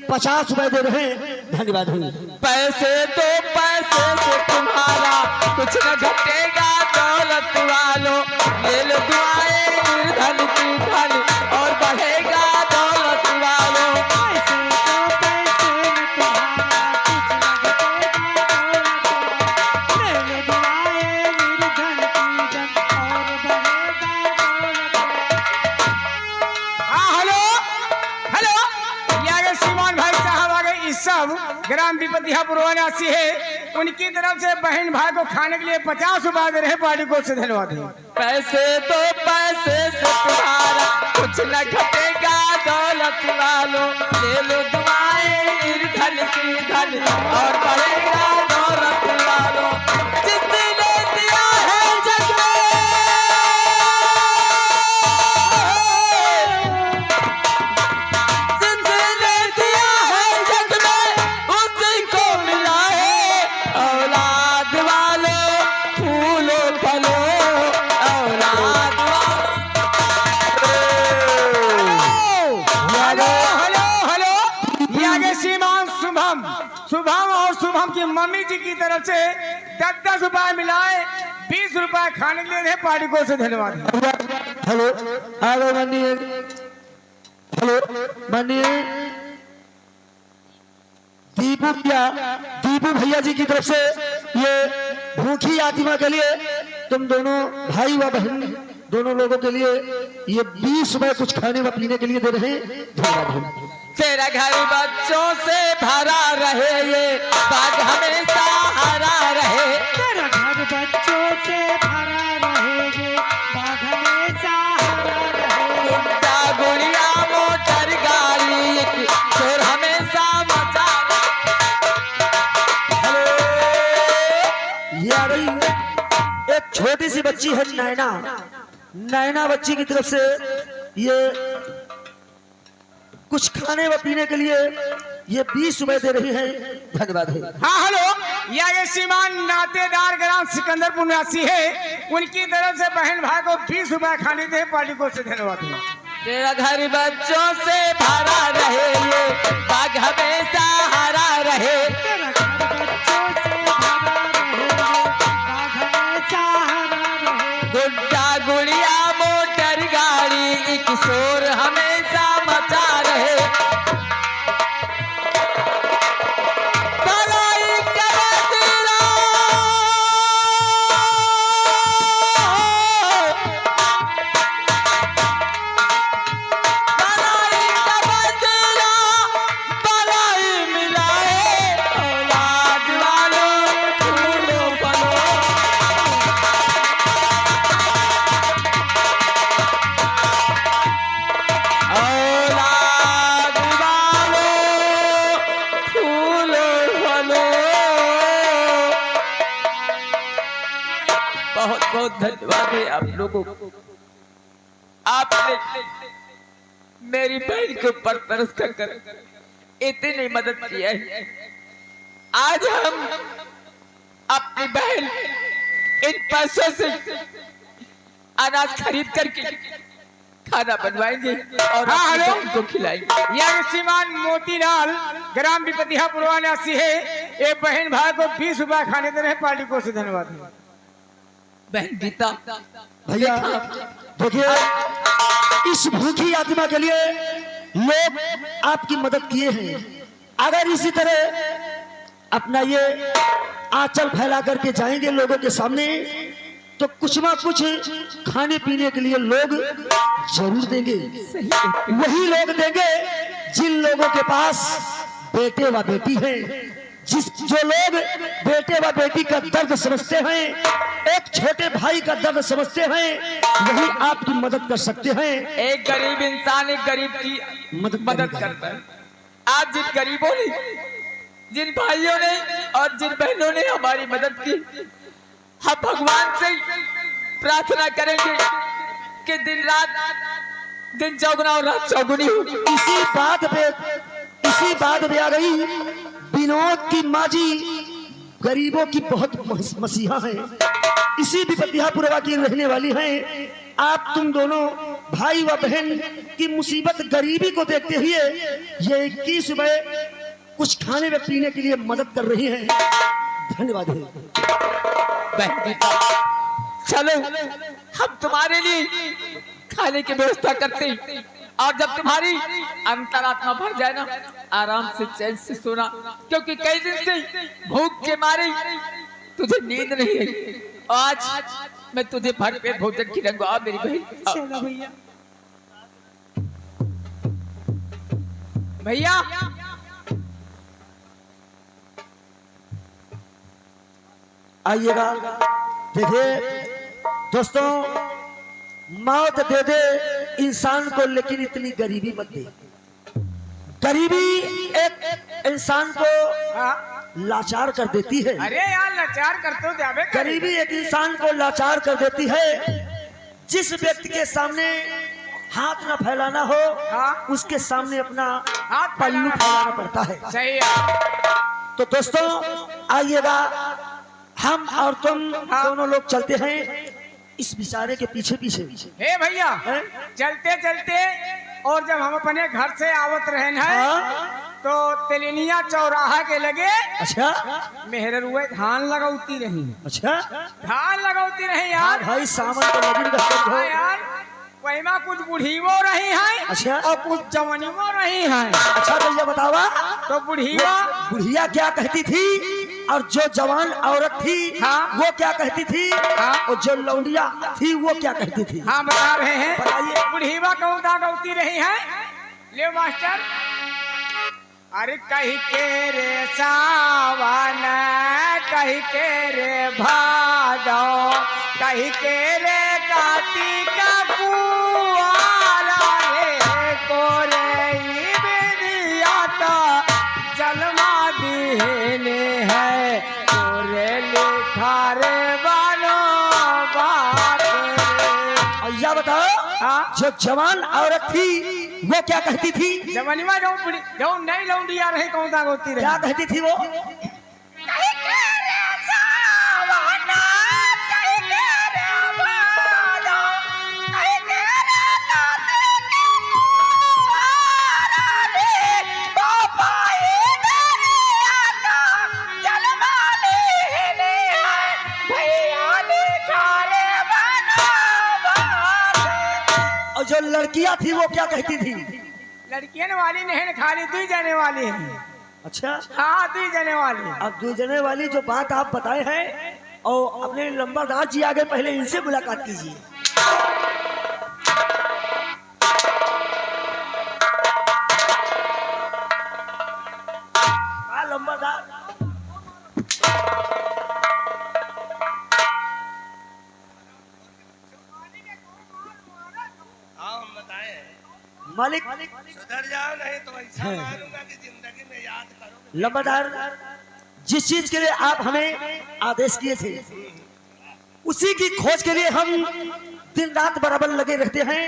50 रुपए दे रहे हैं। धन्यवाद है। पैसे तो पैसे से तुम्हारा कुछ न घटेगा, दौलत वालों ले लो दुआएं, निर्धन की धन और बढ़ेगा दौलत वालों। पैसे तो पैसे में तुम्हारा कुछ न घटेगा, ले लो दुआएं, निर्धन की धन और बढ़ेगा दौलत। हाँ हेलो हेलो, ये आगे श्रीमान भाई साहब आगे इस सब ग्राम विपतिया पुरवासी है। उनकी तरफ से बहन भाई को खाने के लिए 50 रुपए दे रहे हैं पार्टी को से। धन्यवाद है। पैसे तो पैसे से तुम्हारा कुछ न घटेगा, दौलत वालों ले लो दुआएं, निर्धन की धन और बढ़ेगा दौलत वालों। जिसने दिया है जग में, जिसने दिया है जग में उसी को मिला है। औलाद वालों फूलो फलो, औलाद हेलो हेलो हेलो, ये आगे श्रीमान शुभम शुभम और शुभम की मम्मी जी की तरफ से 10 रुपए मिलाए 20 रुपए खाने के लिए दे पार्टी को से। धन्यवाद। हेलो हेलो मानिए, हेलो मानिए दीपू भैया जी की तरफ से ये भूखी आत्मा के लिए तुम दोनों भाई व बहन दोनों लोगों के लिए ये 20 रुपए कुछ खाने व पीने के लिए दे रहे हैं। धन्यवाद। तेरा घर बच्चों से भरा रहे, ये बाग हमेशा हरा रहे। तेरा घर बच्चों से भरा रहेगे, बाग हमेशा हरा रहे। गुड्डा गुड़िया मोटर गाड़ी एक शोर हमेशा मचा ये आ रही एक छोटी सी बच्ची है नैना, नैना बच्ची की तरफ से ये कुछ खाने व पीने के लिए ये 20 रुपए दे रही है। धन्यवाद है। हाँ हेलो, ये आगे श्रीमान नातेदार ग्राम सिकंदरपुर निवासी है। उनकी तरफ से बहन भाई को 20 रुपए खाने दे पार्टी को से। धन्यवाद है। तेरा घर बच्चों से भरा रहे, ये बाग हमेशा हरा रहे। तेरा घर बच्चों से भरा रहेगे, बाग हमेशा हरा रहे। गुड्डा गुड़िया मोटर गाड़ी एक शोर हमेशा मचा रहे। भलाई करे तेरा, भलाई करे तेरा, भलाई मिलाए। औलाद वालों फूलो फलो, औलाद वालों फूलो फलो। बहुत बहुत धन्यवाद है आप लोगों को। आपने मेरी बहन के ऊपर तरस कर इतनी मदद की है। आज हम अपनी बहन इन पैसों से अनाज खरीद करके खाना बनवाएंगे और हाँ, अपनी हेलो। बहन को खिलाएंगे। यह श्रीमान मोतीलाल ग्राम विपतिया पुरवासी है। ये बहन भाई को 20 रुपए खाने दे रहे हैं पार्टी को से। धन्यवाद है। बहन गीता, भैया देखिए इस भूखी आत्मा के लिए लोग आपकी मदद किए हैं। अगर इसी तरह अपना ये आंचल फैला करके जाएंगे लोगों के सामने तो कुछ ना कुछ खाने पीने के लिए लोग जरूर देंगे। वही लोग देंगे जिन लोगों के पास बेटे व बेटी है, जो लोग बेटे व बेटी का दर्द समझते हैं, एक छोटे भाई का दर्द समझते हैं, वही आपकी मदद कर सकते हैं। एक गरीब इंसान एक गरीब की मदद मदद करता है। आज जिन गरीबों ने जिन भाइयों ने और जिन बहनों ने हमारी मदद की, हम भगवान से प्रार्थना करेंगे कि दिन चौगुना और रात चौगुनी हो। इसी बात पे आ गई विनोद की माँ जी गरीबों की बहुत मसीहा है, इसी विपत्तियापुरवा की रहने वाली हैं। आप तुम दोनों भाई व बहन की मुसीबत गरीबी को देखते हुए ये 21 रुपए कुछ खाने व पीने के लिए मदद कर रही हैं। धन्यवाद है। बहन गीता, चलो हम तुम्हारे लिए खाने की व्यवस्था करते हैं, और जब तुम्हारी अंतरात्मा भर जाए ना, आराम से चैन से सोना, क्योंकि कई दिन से भूख के मारे तुझे नींद नहीं है। आज मैं तुझे भर पेट भोजन खिलाऊंगा मेरी बहन। चलो भैया। भैया आइएगा। देखिए दोस्तों, मौत दे दे इंसान को, लेकिन इतनी गरीबी मत दे। गरीबी एक इंसान को लाचार कर देती है। अरे यार लाचार करते हो जावे। गरीबी एक इंसान को लाचार कर देती है। जिस व्यक्ति के सामने हाथ न फैलाना हो, उसके सामने अपना पल्लू फैलाना पड़ता है। सही है। तो दोस्तों आइएगा, हम और तुम दोनों लोग चलते हैं इस बेचारे के पीछे पीछे। हे भैया, चलते चलते और जब हम अपने घर से आवत रहे हैं तो तेलिनिया चौराहा के लगे, अच्छा मेहरुए धान लगाउती रही। अच्छा धान लगाउती रही यार। भाई सामान तो लगी का सब हो। यार वहीमा कुछ बुढ़ीवो रही हैं, अच्छा और कुछ जवानीवो रही हैं। अच्छा भैया बतावा, तो बुढ़िया क्या कहती थी और जो जवान औरत थी वो क्या कहती थी, और जो लौंडिया थी वो क्या कहती थी? हाँ बता रहे हैं। बताइए। बुढ़ीवा कौता गौती रही है। ले मास्टर। अरे कही के रे सावन, कही के रे भादो, कही के रे कार्तिक कुआरा रे कोरे बेदिया तो जलमा दीने है कोरे लिखा रे बानो बात रे। भैया बताओ, जो जवान औरत थी वो क्या कहती थी? जवानी में जो नई लौंडिया रही कौता गोती रही, क्या कहती थी वो? और जो लड़कियां थी वो क्या कहती थी? लड़कियन वाली नहीं खाली दी जाने वाली है। अच्छा हाँ दी जाने वाली। अब दूजने वाली जो बात आप बताए हैं, और अपने लंबादार जी आगे पहले इनसे मुलाकात कीजिए। लंबादार मालिक सुधर जाओ, नहीं तो ऐसा मारूंगा कि जिंदगी में याद करोगे। लंबादार, जिस चीज के लिए आप हमें आदेश किए थे उसी की खोज के लिए हम दिन रात बराबर लगे रहते हैं,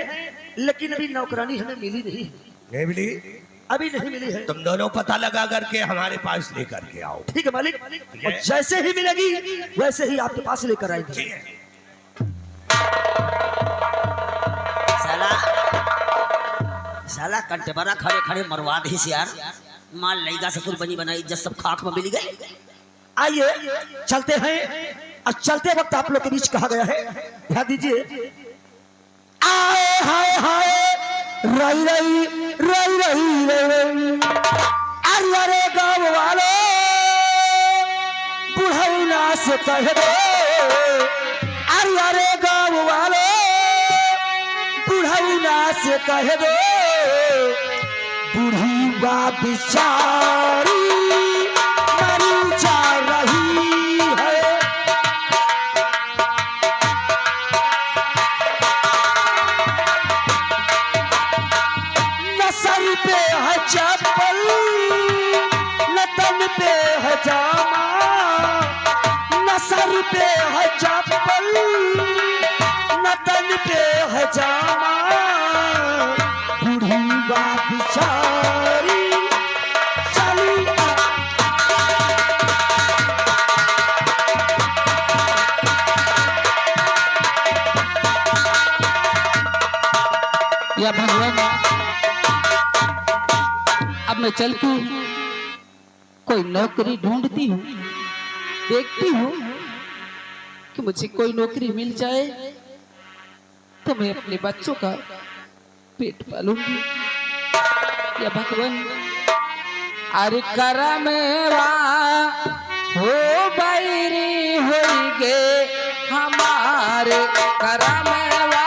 लेकिन अभी नौकरानी हमें मिली नहीं मिली, अभी नहीं मिली है। तुम दोनों पता लगा करके हमारे पास लेकर के आओ। ठीक है मालिक, और जैसे ही मिलेगी वैसे ही आपके पास लेकर आएंगे। साला कंटेबरा खड़े खड़े मरवा दे यार। माल लईगा ससुर बनी बनाई इज्जत सब खाक में मिल गई। आइए चलते हैं, और चलते वक्त आप लोग के बीच कहा गया है, ध्यान दीजिए। आए हाय हाय रही रही रही रही रही, अरे गाँव वाले बुढ़ौना से कह दो, अरे गाँव वाले बुढ़ौना से कह दो, बूढ़ी बा बिचारी मरी जा रही है। न सर पे है चप्पल, न तन पे पैर पे है चप्पल न तन पे है जामा, बूढ़ी बा बिचारी चली। या भगवान, अब मैं चलती हूँ, कोई नौकरी ढूंढती हूँ, देखती हूँ कि मुझे कोई नौकरी मिल जाए तो मैं अपने बच्चों का पेट पालूंगी। या भगवान, अरे करमेवा हो बैरी होइगे हमारे, करमेवा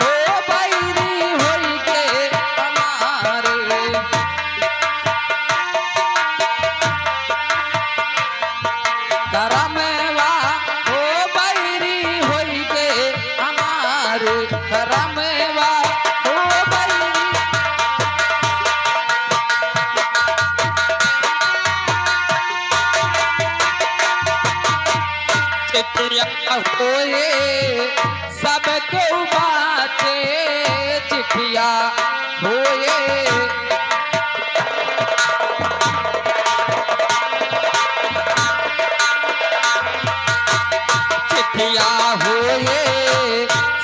हो बैरी होइगे हमारे। करमेवा हो बैरी होइगे हमारे, करमेवा हो बैरी। चिट्ठिया होए सबके बाते, चिट्ठिया होए चिट्ठिया होए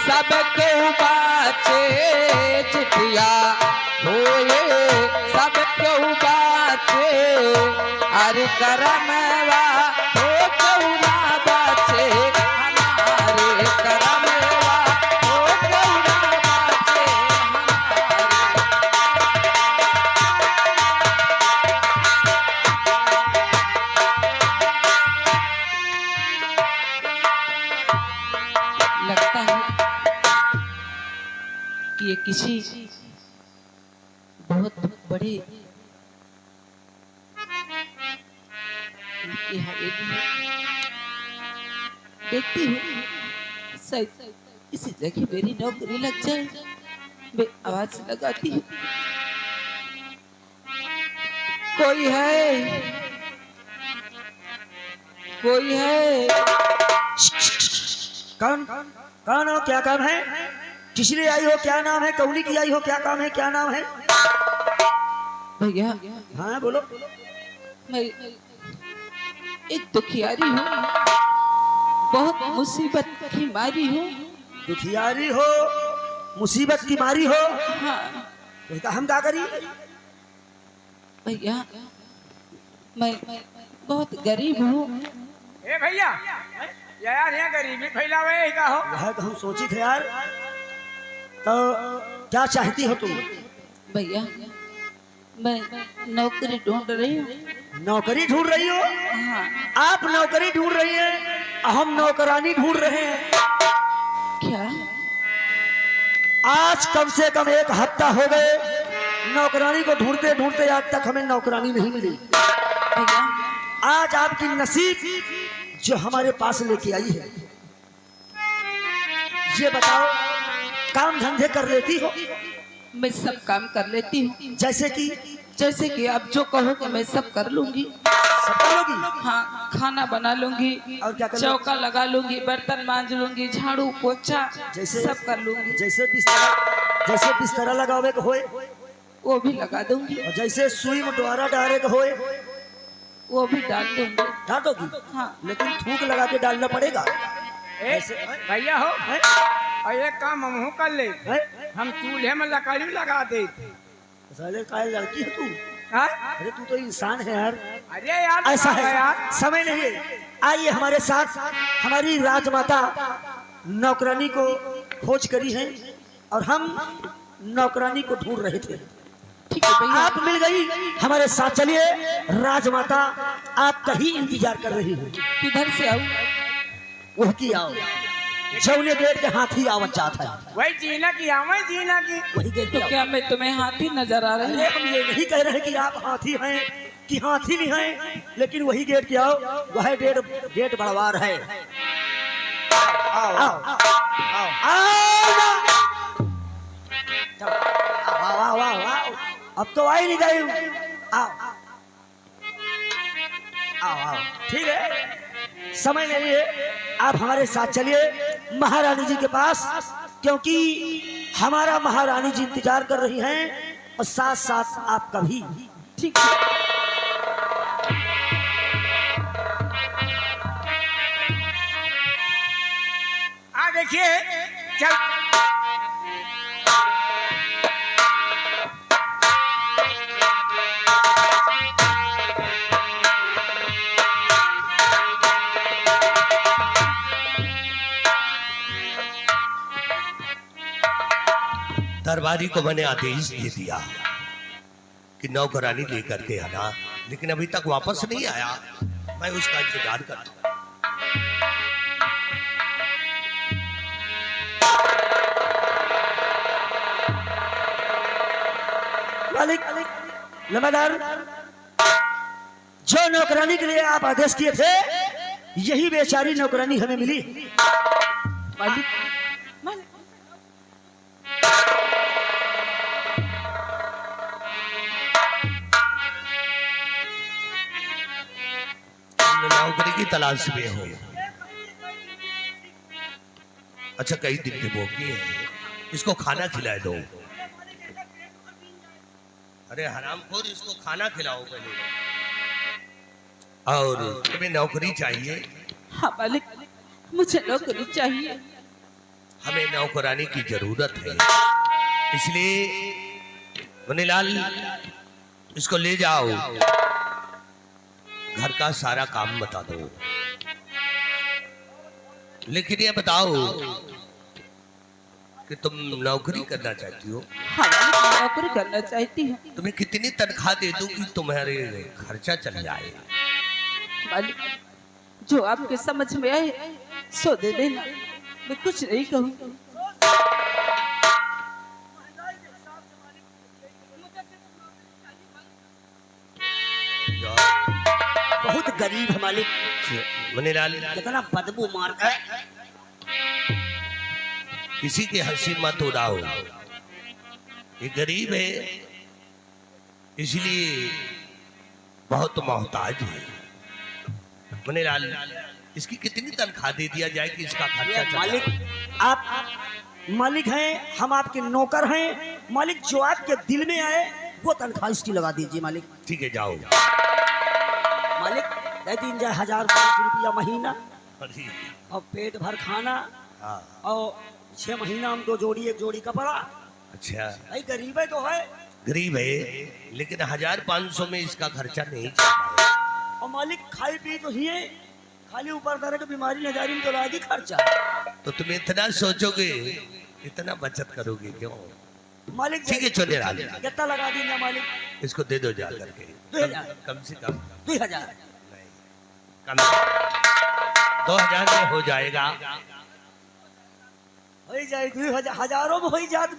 सबके बाते, चिट्ठिया होए सबके बाते। अरे करमवा हो कौना बाचे हमारे, करमवा हो कौना बाचे हमारे। लगता है कि ये किसी बहुत बड़े की हवेली है। देखती हूँ शायद इसी जगह मेरी नौकरी लग जाए। मैं आवाज लगाती हूँ, कोई है, कोई है। कौन कौन हो, क्या काम है, किस लिए आई हो, क्या नाम है, कौली की आई हो, क्या काम है, क्या नाम है? भैया हाँ बोलो। मैं एक दुखियारी हूँ, बहुत मुसीबत की मारी हूँ। दुखियारी हो, मुसीबत की मारी हो, हाँ तो हम क्या करी? भैया मैं बहुत गरीब हूँ। ए भैया, यार यहाँ गरीबी फैलावे का हो। वह तो हम सोची थे यार। तो क्या चाहती हो तुम? भैया मैं नौकरी ढूंढ रही हूँ। नौकरी ढूंढ रही हो? हाँ। आप नौकरी ढूंढ रही हैं, हम नौकरानी ढूंढ रहे हैं। क्या? आज कम से कम 1 हफ्ता हो गए नौकरानी को ढूंढते ढूंढते, आज तक हमें नौकरानी नहीं मिली। भैया आज आपकी नसीब जो हमारे पास लेके आई है, ये बताओ, काम धंधे कर लेती हो? मैं सब काम कर लेती हूँ। जैसे कि आप जो कहोगे मैं सब कर लूंगी। सब करोगी? हाँ, खाना बना लूंगी, और क्या कर लोगी? चौका लगा लूंगी, बर्तन मांज लूंगी, झाड़ू पोछा सब कर लूंगी। जैसे बिस्तरा लगावे को होए वो भी लगा दूंगी, और जैसे सुई में द्वारा डाले को होए वो भी डाल दूंगी। डाल दोगी? हाँ। लेकिन थूक लगा के डालना पड़ेगा। भैया हो, और एक काम हम कर ले, हम चूल्हे में लकड़ी लगा दे। साले काय लड़की है तू? हाँ? अरे तू तो इंसान है यार। अरे यार ऐसा है यार, समय नहीं है। आइए हमारे साथ, हमारी राजमाता नौकरानी को खोज करी है और हम नौकरानी को ढूंढ रहे थे। ठीक है भैया। आप मिल गई, हमारे साथ चलिए। राजमाता आपका ही इंतजार कर रही है। किधर से आऊँ? वह की आओ, जौने गेट के हाथी आवत जात है, वही जीना की हमें जीना की। वही गेट तो पे आओ। क्या मैं तुम्हें हाथी नजर आ रही अरे हम ये नहीं कह रहे कि आप हाथी हैं कि हाथी नहीं हैं, लेकिन वही गेट के आओ, वह गेट बड़वार है। आओ आओ आओ आओ आओ आओ, अब तो आई नहीं गई। आओ आओ आओ, ठीक है, समय नहीं है, आप हमारे साथ चलिए महारानी जी के पास, क्योंकि हमारा महारानी जी इंतजार कर रही हैं और साथ साथ आपका भी। ठीक है। देखिए चल दरबारी को मैंने आदेश दे दिया कि नौकरानी लेकर के आना, लेकिन अभी तक वापस नहीं आया। मैं उसका इंतजार कर रहा हूं। मालिक, लम्बादार, जो नौकरानी के लिए आप आदेश किए थे, यही बेचारी नौकरानी हमें मिली। मालिक, मालिक, नौकरी की तलाश में हो। अच्छा, कई दिन की भूखी है, इसको खाना खिला दो। अरे हरामखोर, इसको खाना खिलाओ पहले। और तुम्हें नौकरी चाहिए? हाँ मालिक, मुझे नौकरी चाहिए। हमें नौकरानी की जरूरत है, इसलिए मनीलाल इसको ले जाओ, घर का सारा काम बता दो। लेकिन ये बताओ कि तुम नौकरी करना चाहती हो? हाँ मालिक, मैं नौकरी करना चाहती हूँ। तुम्हें कितनी तनख्वाह दे दूं कि तुम्हारे खर्चा चल जाए? मालिक, जो आपके समझ में आए सो दे देना, मैं कुछ नहीं कहूँ। बहुत गरीब है मालिक, मनीलाल, कितना बदबू मारता है। किसी की हंसी मत उड़ाओ। ये गरीब है, इसलिए बहुत मोहताज है। मनीलाल, इसकी कितनी तनख्वाह दे दिया जाए कि इसका खर्चा चल मालिक, जाए? आप मालिक हैं, हम आपके नौकर हैं। मालिक, जो आपके दिल में आए वो तनख्वाह इसकी लगा दीजिए मालिक। ठीक है, जाओ। मालिक दे दीजिए 1000-1200 रुपया महीना, अरे, और पेट भर खाना, हाँ, और 6 महीना हम 2 जोड़ी 1 जोड़ी कपड़ा। अच्छा, भाई गरीब है तो है। गरीब है, लेकिन 1500 में इसका खर्चा नहीं चल पाएगा। और मालिक खाई पी तो ही है, खाली ऊपर तरह की बीमारी नजारी में तो लागी खर्चा। तो तुम इतना सोचोगे, इतना बचत करोगे क्यों? मालिक ठीक है, चले लाल, कितना लगा देंगे मालिक? इसको दे दो जा करके। 2000 कम से कम 2000 नहीं, कम 2000 में हो जाएगा। हो जाए 2000, हजारों में हो जात।